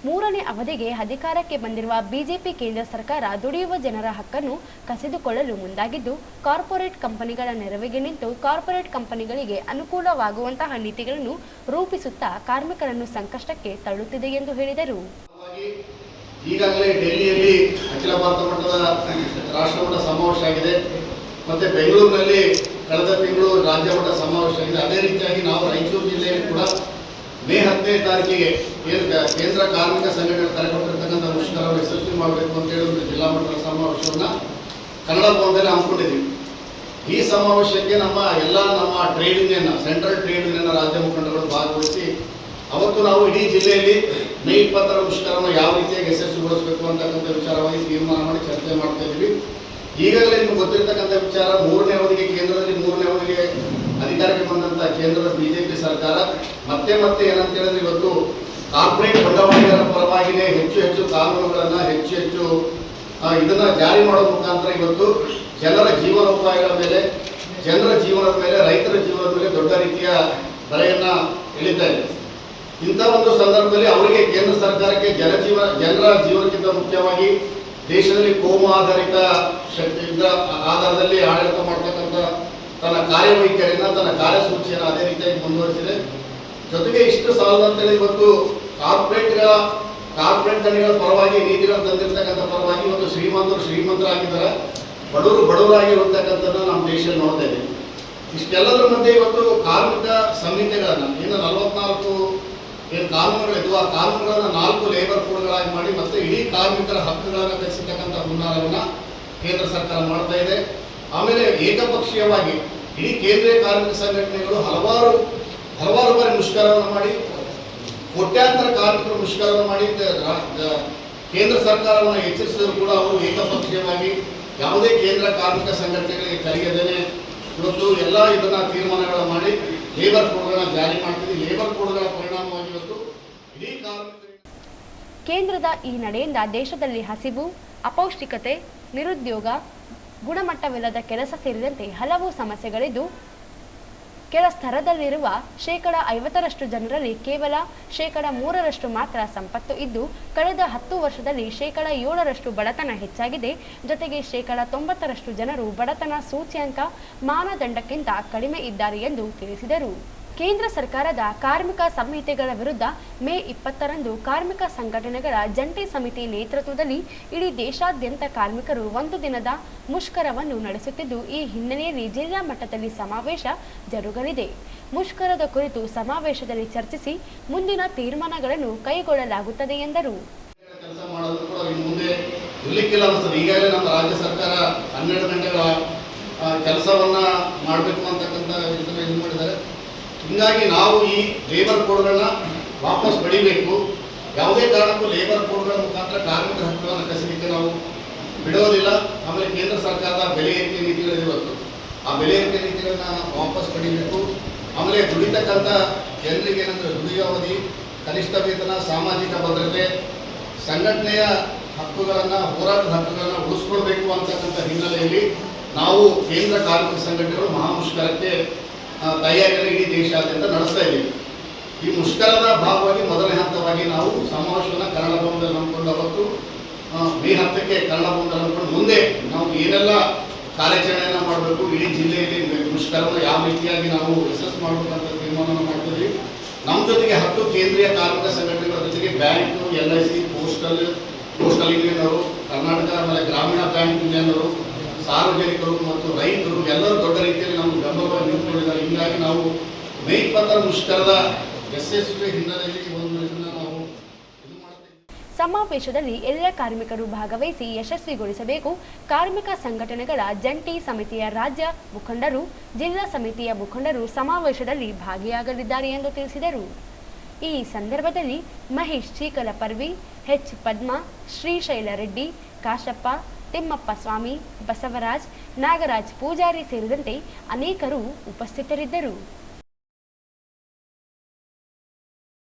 3ನೇ ಅವಧಿಗೆ ಅಧಿಕಾರಕ್ಕೆ ಬಂದಿರುವ ಬಿಜೆಪಿ ಕೇಂದ್ರ ಸರ್ಕಾರ ದುಡಿಯುವ ಜನರ ಹಕ್ಕನ್ನು ಕಸಿದುಕೊಳ್ಳಲು ಮುಂದಾಗಿದ್ದು, ಕಾರ್ಪೊರೇಟ್ ಕಂಪನಿಗಳ ನೆರವಿಗೆ ನಿಂತು ಕಾರ್ಪೊರೇಟ್ ಕಂಪನಿಗಳಿಗೆ ಅನುಕೂಲವಾಗುವಂತಹ ನೀತಿಗಳನ್ನು ರೂಪಿಸುತ್ತಾ ಕಾರ್ಮಿಕರನ್ನು ಸಂಕಷ್ಟಕ್ಕೆ ತಳ್ಳುತ್ತಿದೆ ಎಂದು ಹೇಳಿದರು. ಈಗಾಗಲೇ ಡೆಲ್ಲಿಯಲ್ಲಿ ಅಖಿಲ ಭಾರತ ಮಟ್ಟದ ರಾಷ್ಟ್ರಮಟ್ಟ ಸಮಾವೇಶ ಆಗಿದೆ, ಮತ್ತೆ ಬೆಂಗಳೂರಿನಲ್ಲಿ ಕಳೆದ ತಿಂಗಳು ರಾಜ್ಯ ಮಟ್ಟ ಸಮಾವೇಶ ಆಗಿದೆ. ಅದೇ ರೀತಿಯಾಗಿ ನಾವು ರಾಯಚೂರು ಜಿಲ್ಲೆಯಲ್ಲಿ ಕೂಡ ಮೇ 10ನೇ ತಾರೀಕಿಗೆ ಕೇಂದ್ರ ಕಾರ್ಮಿಕ ಸಂಘಟನೆ ಕರೆಕೊಟ್ಟಿರ್ತಕ್ಕಂಥ ಮುಷ್ಕರವನ್ನು ಯಶಸ್ವಿ ಮಾಡಬೇಕು ಅಂತೇಳಿ ಒಂದು ಜಿಲ್ಲಾ ಮಟ್ಟದ ಸಮಾವೇಶವನ್ನು ಕನ್ನಡ ಭವನದಲ್ಲಿ ಹಮ್ಮಿಕೊಂಡಿದ್ದೀವಿ. ಈ ಸಮಾವೇಶಕ್ಕೆ ನಮ್ಮ trade union, central trade union ರಾಜ್ಯ ಮುಖಂಡರು ಭಾಗವಹಿಸಿ ಅವತ್ತು ನಾವು ಇಡೀ ಜಿಲ್ಲೆಯಲ್ಲಿ ಮೇ 20ರ ಮುಷ್ಕರವನ್ನು ಯಾವ ರೀತಿಯಾಗಿ ಯಶಸ್ವಿಗೊಳಿಸಬೇಕು ಅಂತಕ್ಕಂಥ ವಿಚಾರವಾಗಿ ತೀರ್ಮಾನ ಮಾಡಿ ಚರ್ಚೆ ಮಾಡ್ತಾ ಇದ್ದೀವಿ. ಈಗಾಗಲೇ ನಿಮ್ಗೆ ಗೊತ್ತಿರತಕ್ಕಂಥ ವಿಚಾರ, 3ನೇ ಅವಧಿಗೆ ಕೇಂದ್ರದಲ್ಲಿ 3ನೇ ಅವಧಿಗೆ ಅಧಿಕಾರಕ್ಕೆ ಬಂದಂಥ ಕೇಂದ್ರದ ಬಿಜೆಪಿ ಸರ್ಕಾರ ಮತ್ತೆ ಏನಂತ ಹೇಳಿದ್ರೆ ಇವತ್ತು ಕಾರ್ಪೊರೇಟ್ ಬಂಡವಾಳಿಗರ ಪರವಾಗಿನೇ ಹೆಚ್ಚು ಕಾನೂನುಗಳನ್ನು ಹೆಚ್ಚು ಇದನ್ನ ಜಾರಿ ಮಾಡೋ ಮುಖಾಂತರ ಇವತ್ತು ಜನರ ಜೀವನೋಪಾಯಗಳ ಮೇಲೆ, ಜನರ ಜೀವನದ ಮೇಲೆ, ರೈತರ ಜೀವನದ ಮೇಲೆ ದೊಡ್ಡ ರೀತಿಯ ಬರೆಯನ್ನ ಎಳಿತಾ ಇದೆ. ಇಂಥ ಒಂದು ಸಂದರ್ಭದಲ್ಲಿ ಅವರಿಗೆ ಕೇಂದ್ರ ಸರ್ಕಾರಕ್ಕೆ ಜನರ ಜೀವನಕ್ಕಿಂತ ಮುಖ್ಯವಾಗಿ ದೇಶದಲ್ಲಿ ಕೋಮು ಆಧಾರಿತ ಆಧಾರದಲ್ಲಿ ಆಡಳಿತ ಮಾಡ್ತಕ್ಕಂಥ ತನ್ನ ಕಾರ್ಯವೈಖರಿಯನ್ನು, ತನ್ನ ಕಾರ್ಯಸೂಚಿಯನ್ನು ಅದೇ ರೀತಿಯಾಗಿ ಮುಂದುವರಿಸಿದೆ. ಜೊತೆಗೆ ಇಷ್ಟು ಸಾಲದಂತೇಳಿ ಇವತ್ತು ಕಾರ್ಪೊರೇಟ್ ಗಣಿಗಳ ಪರವಾಗಿ ನೀತಿಗಳನ್ನು ತಂದಿರ್ತಕ್ಕಂಥ ಪರವಾಗಿ ಇವತ್ತು ಶ್ರೀಮಂತರಾಗಿದ್ದಾರೆ, ಬಡವರಾಗಿರ್ತಕ್ಕಂಥದ್ದನ್ನು ನಮ್ಮ ದೇಶದಲ್ಲಿ ನೋಡ್ತಾ ಇದ್ದೀವಿ. ಇಷ್ಟೆಲ್ಲದರ ಮಧ್ಯೆ ಇವತ್ತು ಕಾರ್ಮಿಕ ಸಂಹಿತೆಗಳನ್ನು ಇನ್ನು 44 ಏನು ಕಾನೂನುಗಳಿದ್ವು, ಆ ಕಾನೂನುಗಳನ್ನು 4 ಲೇಬರ್ ಕೋಡ್ಗಳಾಗಿ ಮಾಡಿ ಮತ್ತೆ ಇಡೀ ಕಾರ್ಮಿಕರ ಹಕ್ಕುಗಳನ್ನು ಕಸಿರ್ತಕ್ಕಂಥ ಹುನ್ನಾರವನ್ನು ಕೇಂದ್ರ ಸರ್ಕಾರ ಮಾಡ್ತಾ ಇದೆ. ಆಮೇಲೆ ಏಕಪಕ್ಷೀಯವಾಗಿ ಇಡೀ ಕೇಂದ್ರೀಯ ಕಾರ್ಮಿಕ ಸಂಘಟನೆಗಳು ಹಲವಾರು ಬಾರಿ ಮುಷ್ಕರವನ್ನು ಮಾಡಿ, ಕೋಟ್ಯಾಂತರ ಕಾರ್ಮಿಕರು ಮುಷ್ಕರವನ್ನು ಮಾಡಿ ಕೇಂದ್ರ ಸರ್ಕಾರವನ್ನು ಎಚ್ಚರಿಸಿದರೂ ಕೂಡ ಅವರು ಏಕಪಕ್ಷೀಯವಾಗಿ ಯಾವುದೇ ಕೇಂದ್ರ ಕಾರ್ಮಿಕ ಸಂಘಟನೆಗಳಿಗೆ ಕರೆಯದೇನೆ ಇವತ್ತು ಎಲ್ಲ ಇದನ್ನ ತೀರ್ಮಾನಗಳನ್ನು ಮಾಡಿ ಲೇಬರ್ ಕೋಡ್ಗಳನ್ನ ಜಾರಿ ಮಾಡ್ತಿದ್ದೀವಿ. ಲೇಬರ್ ಕೋಡ್ಗಳ ಪರಿಣಾಮವಾಗಿ ಇವತ್ತು ಇಡೀ ಕಾರ್ಮಿಕರಿಗೆ ಕೇಂದ್ರದ ಈ ನಡೆಯಿಂದ ದೇಶದಲ್ಲಿ ಹಸಿವು, ಅಪೌಷ್ಟಿಕತೆ, ನಿರುದ್ಯೋಗ, ಗುಣಮಟ್ಟವಿಲ್ಲದ ಕೆಲಸ ಸೇರಿದಂತೆ ಹಲವು ಸಮಸ್ಯೆಗಳಿದ್ದು ಕೆಳ ಸ್ತರದಲ್ಲಿರುವ 50% ಜನರಲ್ಲಿ ಕೇವಲ 3% ಮಾತ್ರ ಸಂಪತ್ತು ಇದ್ದು ಕಳೆದ 10 ವರ್ಷದಲ್ಲಿ 7% ಬಡತನ ಹೆಚ್ಚಾಗಿದೆ. ಜೊತೆಗೆ 90% ಜನರು ಬಡತನ ಸೂಚ್ಯಂಕ ಮಾನದಂಡಕ್ಕಿಂತ ಕಡಿಮೆ ಇದ್ದಾರೆ ಎಂದು ತಿಳಿಸಿದರು. ಕೇಂದ್ರ ಸರ್ಕಾರದ ಕಾರ್ಮಿಕ ಸಂಹಿತೆಗಳ ವಿರುದ್ಧ ಮೇ 20ರಂದು ಕಾರ್ಮಿಕ ಸಂಘಟನೆಗಳ ಜಂಟಿ ಸಮಿತಿ ನೇತೃತ್ವದಲ್ಲಿ ಇಡೀ ದೇಶಾದ್ಯಂತ ಕಾರ್ಮಿಕರು 1 ದಿನದ ಮುಷ್ಕರವನ್ನು ನಡೆಸುತ್ತಿದ್ದು, ಈ ಹಿನ್ನೆಲೆಯಲ್ಲಿ ಜಿಲ್ಲಾ ಮಟ್ಟದಲ್ಲಿ ಸಮಾವೇಶ ಜರುಗಲಿದೆ. ಮುಷ್ಕರದ ಕುರಿತು ಸಮಾವೇಶದಲ್ಲಿ ಚರ್ಚಿಸಿ ಮುಂದಿನ ತೀರ್ಮಾನಗಳನ್ನು ಕೈಗೊಳ್ಳಲಾಗುತ್ತದೆ ಎಂದರು. ಕೆಲಸ ಮಾಡೋದು ಕೂಡ ಇನ್ನು ಮುಂದೆ ಇರಲಿಕ್ಕಿಲ್ಲ ಅನಿಸ್ತದೆ. ಈಗಾಗಲೇ ನಮ್ಮ ರಾಜ್ಯ ಸರ್ಕಾರ 12 ಗಂಟೆಗಳ ಕೆಲಸವನ್ನ ಮಾಡಬೇಕು ಅಂತಕ್ಕಂಥ ಇದನ್ನು ಇದು ಮಾಡಿದ್ದಾರೆ. ಹೀಗಾಗಿ ನಾವು ಈ ಲೇಬರ್ ಕೋಡ್ಗಳನ್ನ ವಾಪಸ್ ಪಡಿಬೇಕು. ಯಾವುದೇ ಕಾರಣಕ್ಕೂ ಲೇಬರ್ ಕೋಡ್ಗಳ ಮುಖಾಂತರ ಕಾರ್ಮಿಕರ ಹಕ್ಕುಗಳನ್ನು ಕಸಿಲಿಕ್ಕೆ ನಾವು ಬಿಡೋದಿಲ್ಲ. ಆಮೇಲೆ ಕೇಂದ್ರ ಸರ್ಕಾರದ ಬೆಲೆ ಏರಿಕೆ ನೀತಿಗಳಿದೆ ಇವತ್ತು, ಆ ಬೆಲೆ ಏರಿಕೆ ನೀತಿಗಳನ್ನ ವಾಪಸ್ ಪಡಿಬೇಕು. ಆಮೇಲೆ ದುಡಿತಕ್ಕಂಥ ಜನರಿಗೆ ಏನಂದರೆ ದುಡಿಯೋವಧಿ, ಕನಿಷ್ಠ ವೇತನ, ಸಾಮಾಜಿಕ ಭದ್ರತೆ, ಸಂಘಟನೆಯ ಹಕ್ಕುಗಳನ್ನು, ಹೋರಾಟದ ಹಕ್ಕುಗಳನ್ನು ಉಳಿಸ್ಕೊಳ್ಬೇಕು ಅಂತಕ್ಕಂಥ ಹಿನ್ನೆಲೆಯಲ್ಲಿ ನಾವು ಕೇಂದ್ರ ಕಾರ್ಮಿಕ ಸಂಘಟನೆಗಳು ಮಹಾಮುಷ್ಕರಕ್ಕೆ ತಯಾರಿಯನ್ನು ಇಡೀ ದೇಶಾದ್ಯಂತ ನಡೆಸ್ತಾ ಇದ್ದೀವಿ. ಈ ಮುಷ್ಕರದ ಭಾಗವಾಗಿ ಮೊದಲನೇ ಹಂತವಾಗಿ ನಾವು ಸಮಾವೇಶವನ್ನು ಕನ್ನಡ ಭವನದಲ್ಲಿ ನಂಬಿಕೊಂಡು ಅವತ್ತು ಮೇ 10ಕ್ಕೆ ಕನ್ನಡ ಭವನದಲ್ಲಿ ನಂಬಿಕೊಂಡು ಮುಂದೆ ನಾವು ಏನೆಲ್ಲ ಕಾರ್ಯಾಚರಣೆಯನ್ನು ಮಾಡಬೇಕು, ಇಡೀ ಜಿಲ್ಲೆಯಲ್ಲಿ ಮುಷ್ಕರವನ್ನು ಯಾವ ರೀತಿಯಾಗಿ ನಾವು ಯಶಸ್ಸು ಮಾಡಬೇಕಂತ ತೀರ್ಮಾನವನ್ನು ಮಾಡ್ತಿದ್ವಿ. ನಮ್ಮ ಜೊತೆಗೆ 10 ಕೇಂದ್ರೀಯ ಕಾರ್ಮಿಕ ಸಂಘಟನೆಗಳ ಜೊತೆಗೆ ಬ್ಯಾಂಕು, LIC, ಪೋಸ್ಟಲ್ ಯೂನಿಯನ್ನವರು, ಕರ್ನಾಟಕ ಆಮೇಲೆ ಗ್ರಾಮೀಣ ಬ್ಯಾಂಕ್ ಯೂನಿಯನ್ನವರು, ಸಾರ್ವಜನಿಕರು ಮತ್ತು ರೈತರು ಎಲ್ಲರೂ ದೊಡ್ಡ ರೀತಿಯಲ್ಲಿ ನಮಗೆ ಬೆಂಬಲವಾಗಿ ನಿಂತುಕೊಂಡಿದ್ದಾರೆ. ಹೀಗಾಗಿ ನಾವು ಮೇ 20ರ ಮುಷ್ಕರದ ಯಶಸ್ವಿ ಹಿನ್ನೆಲೆಯಲ್ಲಿ ಒಂದು ಇದನ್ನು ನಾವು ಇದು ಮಾಡ್ತೇವೆ. ಸಮಾವೇಶದಲ್ಲಿ ಎಲ್ಲ ಕಾರ್ಮಿಕರು ಭಾಗವಹಿಸಿ ಯಶಸ್ವಿಗೊಳಿಸಬೇಕು. ಕಾರ್ಮಿಕ ಸಂಘಟನೆಗಳ ಜಂಟಿ ಸಮಿತಿಯ ರಾಜ್ಯ ಮುಖಂಡರು, ಜಿಲ್ಲಾ ಸಮಿತಿಯ ಮುಖಂಡರು ಸಮಾವೇಶದಲ್ಲಿ ಭಾಗಿಯಾಗಲಿದ್ದಾರೆ ಎಂದು ತಿಳಿಸಿದರು. ಈ ಸಂದರ್ಭದಲ್ಲಿ ಮಹೇಶ್ ಚೀಕಲಪರ್ವಿ, H. ಪದ್ಮಾ, ಶ್ರೀಶೈಲ ರೆಡ್ಡಿ, ಕಾಶಪ್ಪ, ತಿಮ್ಮಪ್ಪ ಸ್ವಾಮಿ, ಬಸವರಾಜ್, ನಾಗರಾಜ್ ಪೂಜಾರಿ ಸೇರಿದಂತೆ ಅನೇಕರು ಉಪಸ್ಥಿತರಿದ್ದರು.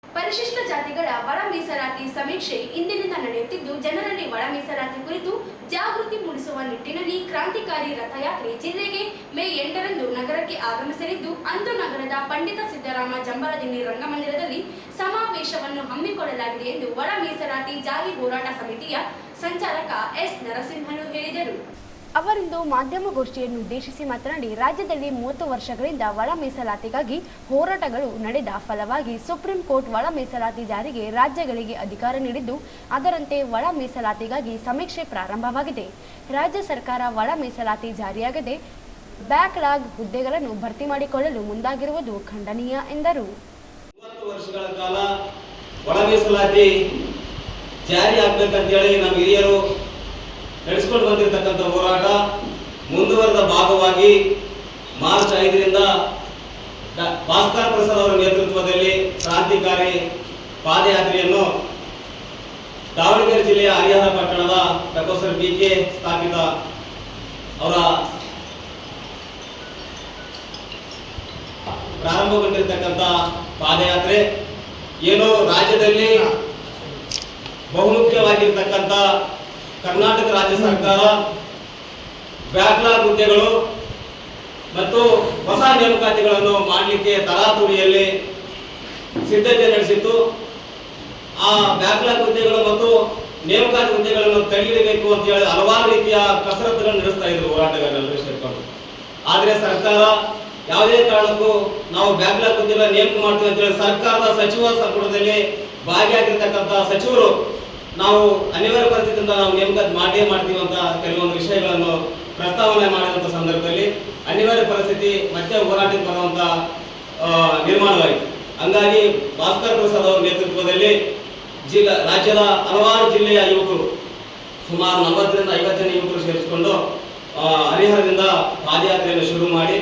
ಪರಿಶಿಷ್ಟ ಜಾತಿಗಳ ಒಳ ಮೀಸಲಾತಿ ಸಮೀಕ್ಷೆ ಇಂದಿನಿಂದ ನಡೆಯುತ್ತಿದ್ದು, ಜನರಲ್ಲಿ ಒಳ ಮೀಸಲಾತಿ ಕುರಿತು ಜಾಗೃತಿ ಮೂಡಿಸುವ ನಿಟ್ಟಿನಲ್ಲಿ ಕ್ರಾಂತಿಕಾರಿ ರಥಯಾತ್ರೆ ಜಿಲ್ಲೆಗೆ ಮೇ 8ರಂದು ನಗರಕ್ಕೆ ಆಗಮಿಸಲಿದ್ದು, ಅಂದು ನಗರದ ಪಂಡಿತ ಸಿದ್ದರಾಮ ಜಂಬರದಿನ್ನಿ ರಂಗಮಂದಿರದಲ್ಲಿ ಸಮಾವೇಶವನ್ನು ಹಮ್ಮಿಕೊಳ್ಳಲಾಗಿದೆ ಎಂದು ಒಳ ಮೀಸಲಾತಿ ಜಾರಿ ಹೋರಾಟ ಸಮಿತಿಯ ಸಂಚಾಲಕ S. ನರಸಿಂಹನು ಹೇಳಿದರು. ಅವರಿಂದು ಮಾಧ್ಯಮಗೋಷ್ಠಿಯನ್ನು ಉದ್ದೇಶಿಸಿ ಮಾತನಾಡಿ, ರಾಜ್ಯದಲ್ಲಿ 30 ವರ್ಷಗಳಿಂದ ಒಳ ಮೀಸಲಾತಿಗಾಗಿ ಹೋರಾಟಗಳು ನಡೆದ ಫಲವಾಗಿ ಸುಪ್ರೀಂ ಕೋರ್ಟ್ ಒಳ ಮೀಸಲಾತಿ ಜಾರಿಗೆ ರಾಜ್ಯಗಳಿಗೆ ಅಧಿಕಾರ ನೀಡಿದ್ದು, ಅದರಂತೆ ಒಳ ಮೀಸಲಾತಿಗಾಗಿ ಸಮೀಕ್ಷೆ ಪ್ರಾರಂಭವಾಗಿದೆ. ರಾಜ್ಯ ಸರ್ಕಾರ ಒಳ ಮೀಸಲಾತಿ ಜಾರಿಯಾಗದೆ ಬ್ಯಾಕ್ಲಾಗ್ ಹುದ್ದೆಗಳನ್ನು ಭರ್ತಿ ಮಾಡಿಕೊಳ್ಳಲು ಮುಂದಾಗಿರುವುದು ಖಂಡನೀಯ ಎಂದರು. 30 ವರ್ಷಗಳ ಕಾಲ ಒಳ ಮೀಸಲಾತಿ ಜಾರಿ ಆಗ್ಬೇಕಂತೇಳಿ ನಮ್ಮ ಹಿರಿಯರು ನಡೆಸಿಕೊಂಡು ಬಂದಿರತಕ್ಕಂಥ ಹೋರಾಟ ಮುಂದುವರೆದ ಭಾಗವಾಗಿ ಮಾರ್ಚ್ 5ರಿಂದ ಭಾಸ್ಕರ್ ಪ್ರಸಾದ್ ಅವರ ನೇತೃತ್ವದಲ್ಲಿ ಕ್ರಾಂತಿಕಾರಿ ಪಾದಯಾತ್ರೆಯನ್ನು ದಾವಣಗೆರೆ ಜಿಲ್ಲೆಯ ಹರಿಹರ ಪಟ್ಟಣದ ಪ್ರೊಫೆಸರ್ BK ಸ್ಥಾಪಿತ ಅವರ ಪ್ರಾರಂಭಗೊಂಡಿರತಕ್ಕಂಥ ಪಾದಯಾತ್ರೆ ಏನು ರಾಜ್ಯದಲ್ಲಿ ಬಹುಮುಖ್ಯವಾಗಿರ್ತಕ್ಕಂಥ ಕರ್ನಾಟಕ ರಾಜ್ಯ ಸರ್ಕಾರ ಬ್ಯಾಕ್ಲಾಗ್ ಹುದ್ದೆಗಳು ಮತ್ತು ಹೊಸ ನೇಮಕಾತಿಗಳನ್ನು ಮಾಡಲಿಕ್ಕೆ ತರಾತುರಿಯಲ್ಲಿ ಸಿದ್ಧತೆ ನಡೆಸಿತ್ತು. ಆ ಬ್ಯಾಕ್ಲಾಗ್ ಹುದ್ದೆಗಳು ಮತ್ತು ನೇಮಕಾತಿ ಹುದ್ದೆಗಳನ್ನು ತಡೆಹಿಡಿಯಬೇಕು ಅಂತ ಹೇಳಿ ಹಲವಾರು ರೀತಿಯ ಕಸರತ್ತುಗಳನ್ನು ನಡೆಸ್ತಾ ಇದ್ರು ಹೋರಾಟಗಾರರೆಲ್ಲರೂ ಸೇರಿಕೊಂಡು. ಆದರೆ ಸರ್ಕಾರ ಯಾವುದೇ ಕಾರಣಕ್ಕೂ ನಾವು ಬ್ಯಾಕ್ಲಾಗ್ ಹುದ್ದೆಗಳ ನೇಮಕ ಮಾಡ್ತೀವಿ ಅಂತ ಹೇಳಿ ಸರ್ಕಾರದ ಸಚಿವ ಸಂಪುಟದಲ್ಲಿ ಭಾಗಿಯಾಗಿರ್ತಕ್ಕಂಥ ಸಚಿವರು ನಾವು ಅನಿವಾರ್ಯ ಪರಿಸ್ಥಿತಿಯಿಂದ ನಾವು ನೇಮಕಾತಿ ಮಾಡೇ ಮಾಡ್ತೀವಿ ಅಂತ ಕೆಲವೊಂದು ವಿಷಯಗಳನ್ನು ಪ್ರಸ್ತಾವನೆ ಮಾಡಿದಂಥ ಸಂದರ್ಭದಲ್ಲಿ ಅನಿವಾರ್ಯ ಪರಿಸ್ಥಿತಿ ಮತ್ತೆ ಹೋರಾಟಕ್ಕೆ ಬರುವಂತ ನಿರ್ಮಾಣವಾಯಿತು. ಹಂಗಾಗಿ ಭಾಸ್ಕರ್ ಪ್ರಸಾದ್ ಅವರ ನೇತೃತ್ವದಲ್ಲಿ ರಾಜ್ಯದ ಹಲವಾರು ಜಿಲ್ಲೆಯ ಯುವಕರು ಸುಮಾರು 40ರಿಂದ 50 ಜನ ಯುವಕರು ಸೇರಿಸಿಕೊಂಡು ಹರಿಹರದಿಂದ ಪಾದಯಾತ್ರೆಯನ್ನು ಶುರು ಮಾಡಿ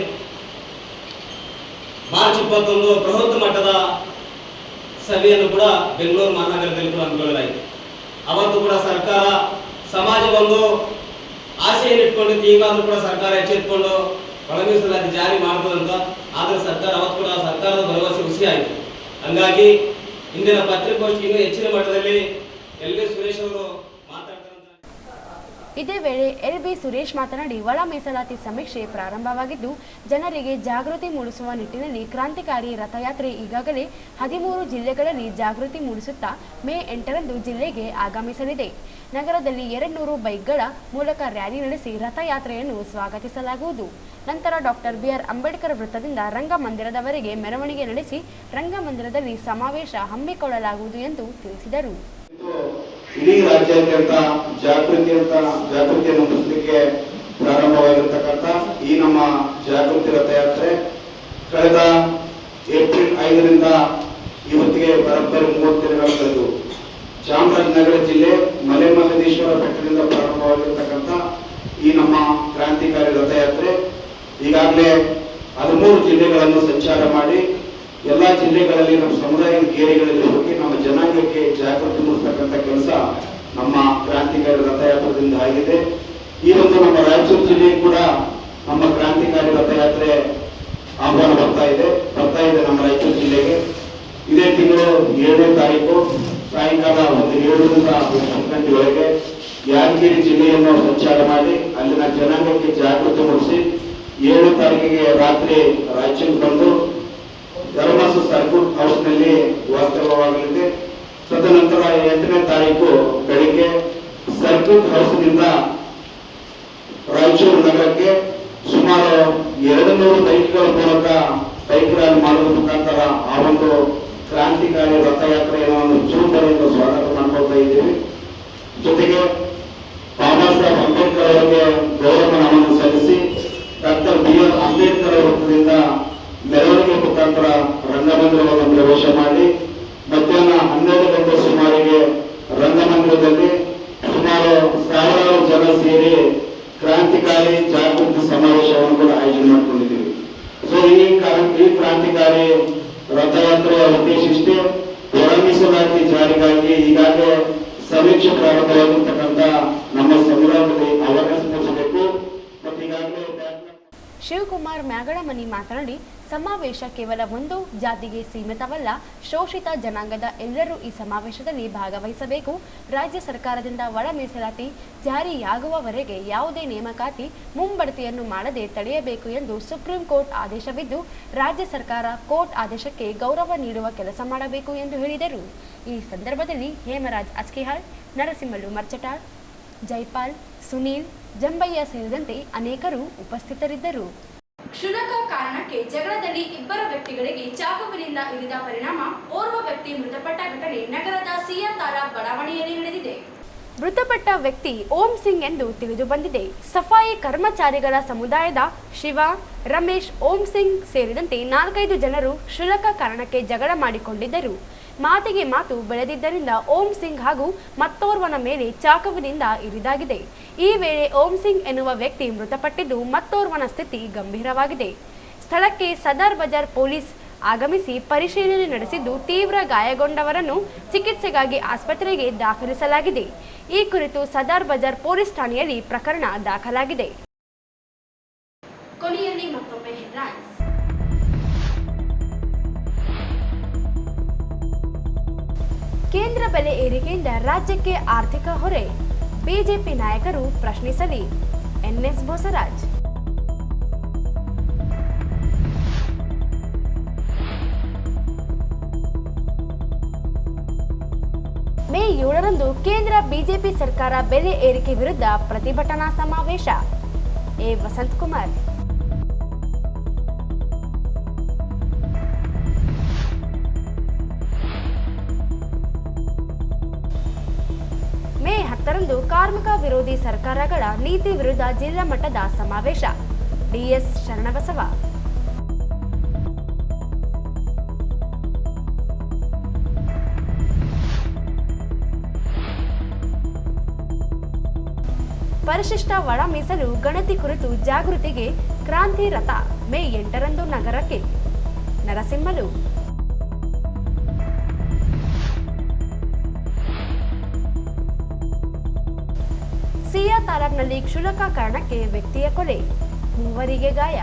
ಮಾರ್ಚ್ 21 ಬೃಹತ್ ಮಟ್ಟದ ಸಭೆಯನ್ನು ಕೂಡ ಬೆಂಗಳೂರು ಮಹಾನಗರದಲ್ಲಿ ಕೂಡ ಹಮ್ಮಿಕೊಳ್ಳಲಾಯಿತು. ಅವತ್ತು ಕೂಡ ಸರ್ಕಾರ ಸಮಾಜವೊಂದು ಆಸೆಯನ್ನು ಇಟ್ಕೊಂಡಿತ್ತು, ಈಗಾದರೂ ಕೂಡ ಸರ್ಕಾರ ಎಚ್ಚೆತ್ತುಕೊಂಡು ಒಳ ಮೀಸಲಾತಿ ಜಾರಿ ಮಾಡಬಹುದಂತ. ಆ ಆದರೆ ಅವತ್ತು ಕೂಡ ಸರ್ಕಾರದ ಭರವಸೆ ಹುಸಿಯಾಯಿತು. ಹಂಗಾಗಿ ಇಂದಿನ ಪತ್ರಿಕಾಗೋಷ್ಠಿ ಇನ್ನೂ ಹೆಚ್ಚಿನ ಮಟ್ಟದಲ್ಲಿ ಎಲ್ ವಿ ಸುರೇಶ್ ಅವರು ಮಾತಾಡ್ತಾರೆ. ಇದೇ ವೇಳೆ ಎಲ್.ಬಿ. ಸುರೇಶ್ ಮಾತನಾಡಿ, ಒಳ ಮೀಸಲಾತಿ ಸಮೀಕ್ಷೆ ಪ್ರಾರಂಭವಾಗಿದ್ದು ಜನರಿಗೆ ಜಾಗೃತಿ ಮೂಡಿಸುವ ನಿಟ್ಟಿನಲ್ಲಿ ಕ್ರಾಂತಿಕಾರಿ ರಥಯಾತ್ರೆ ಈಗಾಗಲೇ 13 ಜಿಲ್ಲೆಗಳಲ್ಲಿ ಜಾಗೃತಿ ಮೂಡಿಸುತ್ತಾ ಮೇ 8ರಂದು ಜಿಲ್ಲೆಗೆ ಆಗಮಿಸಲಿದೆ. ನಗರದಲ್ಲಿ 200 ಬೈಕ್ಗಳ ಮೂಲಕ ರ್ಯಾಲಿ ನಡೆಸಿ ರಥಯಾತ್ರೆಯನ್ನು ಸ್ವಾಗತಿಸಲಾಗುವುದು. ನಂತರ ಡಾಕ್ಟರ್ ಬಿ.ಆರ್. ಅಂಬೇಡ್ಕರ್ ವೃತ್ತದಿಂದ ರಂಗಮಂದಿರದವರೆಗೆ ಮೆರವಣಿಗೆ ನಡೆಸಿ ರಂಗಮಂದಿರದಲ್ಲಿ ಸಮಾವೇಶ ಹಮ್ಮಿಕೊಳ್ಳಲಾಗುವುದು ಎಂದು ತಿಳಿಸಿದರು. ಇಡೀ ರಾಜ್ಯಾದ್ಯಂತ ಜಾಗೃತಿಯನ್ನು ಮೂಡಿಸಲಿಕ್ಕೆ ಪ್ರಾರಂಭವಾಗಿರ್ತಕ್ಕಂಥ ಈ ನಮ್ಮ ಜಾಗೃತಿ ರಥಯಾತ್ರೆ ಕಳೆದ ಏಪ್ರಿಲ್ 5ರಿಂದ ಇವತ್ತಿಗೆ ಬರೋಬ್ಬರಿ 30 ದಿನಗಳು ಕಳೆದು ಚಾಮರಾಜನಗರ ಜಿಲ್ಲೆ ಮಲೆಮಹದೇಶ್ವರ ಬೆಟ್ಟದಿಂದ ಪ್ರಾರಂಭವಾಗಿರ್ತಕ್ಕಂಥ ಈ ನಮ್ಮ ಕ್ರಾಂತಿಕಾರಿ ರಥಯಾತ್ರೆ ಈಗಾಗಲೇ 13 ಜಿಲ್ಲೆಗಳನ್ನು ಸಂಚಾರ ಮಾಡಿ ಎಲ್ಲ ಜಿಲ್ಲೆಗಳಲ್ಲಿ ನಮ್ಮ ಸಮುದಾಯದ ಕೇರಿಗಳಲ್ಲಿ ಹೋಗಿ ನಮ್ಮ ಜನಾಂಗಕ್ಕೆ ಜಾಗೃತಿ ಮೂಡಿಸ್ತಕ್ಕಂಥ ಕೆಲಸ ನಮ್ಮ ಕ್ರಾಂತಿಕಾರಿ ರಥಯಾತ್ರೆಯಿಂದ ಆಗಿದೆ. ಈ ಒಂದು ನಮ್ಮ ರಾಯಚೂರು ಜಿಲ್ಲೆಯೂ ಕೂಡ ನಮ್ಮ ಕ್ರಾಂತಿಕಾರಿ ರಥಯಾತ್ರೆ ಆಹ್ವಾನ ಬರ್ತಾ ಇದೆ ನಮ್ಮ ರಾಯಚೂರು ಜಿಲ್ಲೆಗೆ. ಇದೇ ತಿಂಗಳು 7ನೇ ತಾರೀಕು ಸಾಯಂಕಾಲ 7ರಿಂದ 8 ಗಂಟೆವರೆಗೆ ಯಾದಗಿರಿ ಜಿಲ್ಲೆಯನ್ನು ಸಂಚಾರ ಮಾಡಿ ಅಲ್ಲಿನ ಜನಾಂಗಕ್ಕೆ ಜಾಗೃತಿ ಮೂಡಿಸಿ 7 ತಾರೀಕಿಗೆ ರಾತ್ರಿ ರಾಯಚೂರು ಬಂದು ಧರ್ಮಾಸ ಸರ್ಕ್ಯೂಟ್ ಹೌಸ್ನಲ್ಲಿ ವಾಸ್ತವವಾಗಲಿದೆ. ತದನಂತರ 8ನೇ ತಾರೀಕು ಬೆಳಿಗ್ಗೆ ಸರ್ಕ್ಯೂಟ್ ಹೌಸ್ನಿಂದ ರಾಯಚೂರು ನಗರಕ್ಕೆ ಸುಮಾರು 200 ಬೈಕ್ಗಳ ಮೂಲಕ ಬೈಕ್ ರ್ಯಾಲಿ ಮಾಡುವ ಮುಖಾಂತರ ಆ ಒಂದು ಕ್ರಾಂತಿಕಾರಿ ರಥಯಾತ್ರೆಯನ್ನು ಒಂದು ಚುರುಕುಗಳಿಂದ ಸ್ವಾಗತ ಮಾಡ್ಕೊಳ್ತಾ ಇದ್ದೀವಿ. ಜೊತೆಗೆ ಬಾಬಾ ಸಾಹೇಬ್ ಅಂಬೇಡ್ಕರ್ ಅವರಿಗೆ ಗೌರವ ನಮನ ಸಲ್ಲಿಸಿ ಡಾಕ್ಟರ್ ಬಿ.ಆರ್. ಅಂಬೇಡ್ಕರ್ ವೃತ್ತದಿಂದ ಮೆರವಣಿಗೆ ಮುಖಾಂತರ ರಂಗಮಂದಿರವನ್ನು ಪ್ರವೇಶ ಮಾಡಿ ಮಧ್ಯಾಹ್ನ 12 ಗಂಟೆ ಸುಮಾರಿಗೆ ರಂಗಮಂದಿರದಲ್ಲಿ ಸುಮಾರು 1000 ಜನ ಸೇರಿ ಕ್ರಾಂತಿಕಾರಿ ಜಾಗೃತಿ ಸಮಾವೇಶವನ್ನು ಕೂಡ ಆಯೋಜನೆ ಮಾಡಿಕೊಂಡಿದ್ದೀವಿ. ಸೊ ಈ ಕ್ರಾಂತಿಕಾರಿ ರಥಯಾತ್ರೆಯ ಉದ್ದೇಶ ಇಷ್ಟೇ, ಒಳ ಮೀಸಲಾತಿ ಜಾರಿಗಾಗಿ ಈಗಾಗಲೇ ಸಮೀಕ್ಷೆ ಪ್ರಾರಂಭವಾಗಿರ್ತಕ್ಕಂಥ ನಮ್ಮ ಸಮುದಾಯದಲ್ಲಿ ಅವೇರ್ನೆಸ್ ಮೂಡಿಸಬೇಕು. ಮತ್ತು ಈಗಾಗಲೇ ಶಿವಕುಮಾರ್ ಮ್ಯಾಗಳಮನಿ ಮಾತನಾಡಿ, ಸಮಾವೇಶ ಕೇವಲ ಒಂದು ಜಾತಿಗೆ ಸೀಮಿತವಲ್ಲ, ಶೋಷಿತ ಜನಾಂಗದ ಎಲ್ಲರೂ ಈ ಸಮಾವೇಶದಲ್ಲಿ ಭಾಗವಹಿಸಬೇಕು. ರಾಜ್ಯ ಸರ್ಕಾರದಿಂದ ಒಳ ಮೀಸಲಾತಿ ಜಾರಿಯಾಗುವವರೆಗೆ ಯಾವುದೇ ನೇಮಕಾತಿ ಮುಂಬಡ್ತಿಯನ್ನು ಮಾಡದೆ ತಡೆಯಬೇಕು ಎಂದು ಸುಪ್ರೀಂ ಕೋರ್ಟ್ ಆದೇಶವಿದ್ದು, ರಾಜ್ಯ ಸರ್ಕಾರ ಕೋರ್ಟ್ ಆದೇಶಕ್ಕೆ ಗೌರವ ನೀಡುವ ಕೆಲಸ ಮಾಡಬೇಕು ಎಂದು ಹೇಳಿದರು. ಈ ಸಂದರ್ಭದಲ್ಲಿ ಹೇಮರಾಜ್ ಅಸ್ಕಿಹಾಳ್, ನರಸಿಂಹಲು ಮರ್ಚಟಾಳ್, ಜೈಪಾಲ್, ಸುನೀಲ್, ಜಂಬಯ್ಯ ಸೇರಿದಂತೆ ಅನೇಕರು ಉಪಸ್ಥಿತರಿದ್ದರು. ಕ್ಷುಲ್ಲಕ ಕಾರಣಕ್ಕೆ ಜಗಳದಲ್ಲಿ ಇಬ್ಬರ ವ್ಯಕ್ತಿಗಳಿಗೆ ಚಾಕುವಿನಿಂದ ಇರಿದ ಪರಿಣಾಮ ಓರ್ವ ವ್ಯಕ್ತಿ ಮೃತಪಟ್ಟ ಘಟನೆ ನಗರದ ಸಿಯಾತಾರ ಬಡಾವಣೆಯಲ್ಲಿ ನಡೆದಿದೆ. ಮೃತಪಟ್ಟ ವ್ಯಕ್ತಿ ಓಂ ಸಿಂಗ್ ಎಂದು ತಿಳಿದು ಬಂದಿದೆ. ಸಫಾಯಿ ಕರ್ಮಚಾರಿಗಳ ಸಮುದಾಯದ ಶಿವ, ರಮೇಶ್, ಓಂ ಸಿಂಗ್ ಸೇರಿದಂತೆ 4-5 ಜನರು ಕ್ಷುಲ್ಲಕ ಕಾರಣಕ್ಕೆ ಜಗಳ ಮಾಡಿಕೊಂಡಿದ್ದರು. ಮಾತಿಗೆ ಮಾತು ಬೆಳೆದಿದ್ದರಿಂದ ಓಂ ಸಿಂಗ್ ಹಾಗೂ ಮತ್ತೋರ್ವನ ಮೇಲೆ ಚಾಕುವಿನಿಂದ ಇರಿದಾಗಿದೆ. ಈ ವೇಳೆ ಓಂ ಸಿಂಗ್ ಎನ್ನುವ ವ್ಯಕ್ತಿ ಮೃತಪಟ್ಟಿದ್ದು, ಮತ್ತೋರ್ವನ ಸ್ಥಿತಿ ಗಂಭೀರವಾಗಿದೆ. ಸ್ಥಳಕ್ಕೆ ಸದರ್ ಬಜಾರ್ ಪೊಲೀಸ್ ಆಗಮಿಸಿ ಪರಿಶೀಲನೆ ನಡೆಸಿದ್ದು, ತೀವ್ರ ಗಾಯಗೊಂಡವರನ್ನು ಚಿಕಿತ್ಸೆಗಾಗಿ ಆಸ್ಪತ್ರೆಗೆ ದಾಖಲಿಸಲಾಗಿದೆ. ಈ ಕುರಿತು ಸದರ್ ಬಜಾರ್ ಪೊಲೀಸ್ ಠಾಣೆಯಲ್ಲಿ ಪ್ರಕರಣ ದಾಖಲಾಗಿದೆ. ಕೊನೆಯಲ್ಲಿ ಮತ್ತೊಮ್ಮೆ ಹೆಡ್ಲೈನ್ಸ್. ಕೇಂದ್ರ ಬೆಲೆ ಏರಿಕೆಯಿಂದ ರಾಜ್ಯಕ್ಕೆ ಆರ್ಥಿಕ ಹೊರೆ, ಬಿಜೆಪಿ ನಾಯಕರು ಪ್ರಶ್ನಿಸಲಿ, ಎನ್ಎಸ್ ಬೋಸರಾಜ್. ಮೇ 7ರಂದು ಕೇಂದ್ರ ಬಿಜೆಪಿ ಸರ್ಕಾರ ಬೆಲೆ ಏರಿಕೆ ವಿರುದ್ಧ ಪ್ರತಿಭಟನಾ ಸಮಾವೇಶ, ಎ ವಸಂತಕುಮಾರ್. ಮೇ 10ರಂದು ಕಾರ್ಮಿಕ ವಿರೋಧಿ ಸರ್ಕಾರಗಳ ನೀತಿ ವಿರುದ್ಧ ಜಿಲ್ಲಾ ಮಟ್ಟದ ಸಮಾವೇಶ, ಡಿಎಸ್ ಶರಣಬಸವ. ಪರಿಶಿಷ್ಟ ಒಳ ಮೀಸಲು ಗಣತಿ ಕುರಿತು ಜಾಗೃತಿಗೆ ಕ್ರಾಂತಿ ರಥ, ಮೇ 8ರಂದು ನಗರಕ್ಕೆ, ನರಸಿಂಹಲು. ಸಿಯಾ ತಾಲೂಕಿನಲ್ಲಿ ಕ್ಷುಲ್ಲಕ ಕಾರಣಕ್ಕೆ ವ್ಯಕ್ತಿಯ ಕೊಲೆ, 3 ಗಾಯ.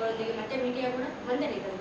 ವಿಚಾರಗಳೊಂದಿಗೆ ಮತ್ತೆ ಭೇಟಿಯಾಗೋಣ. ವಂದನೆಗಳು.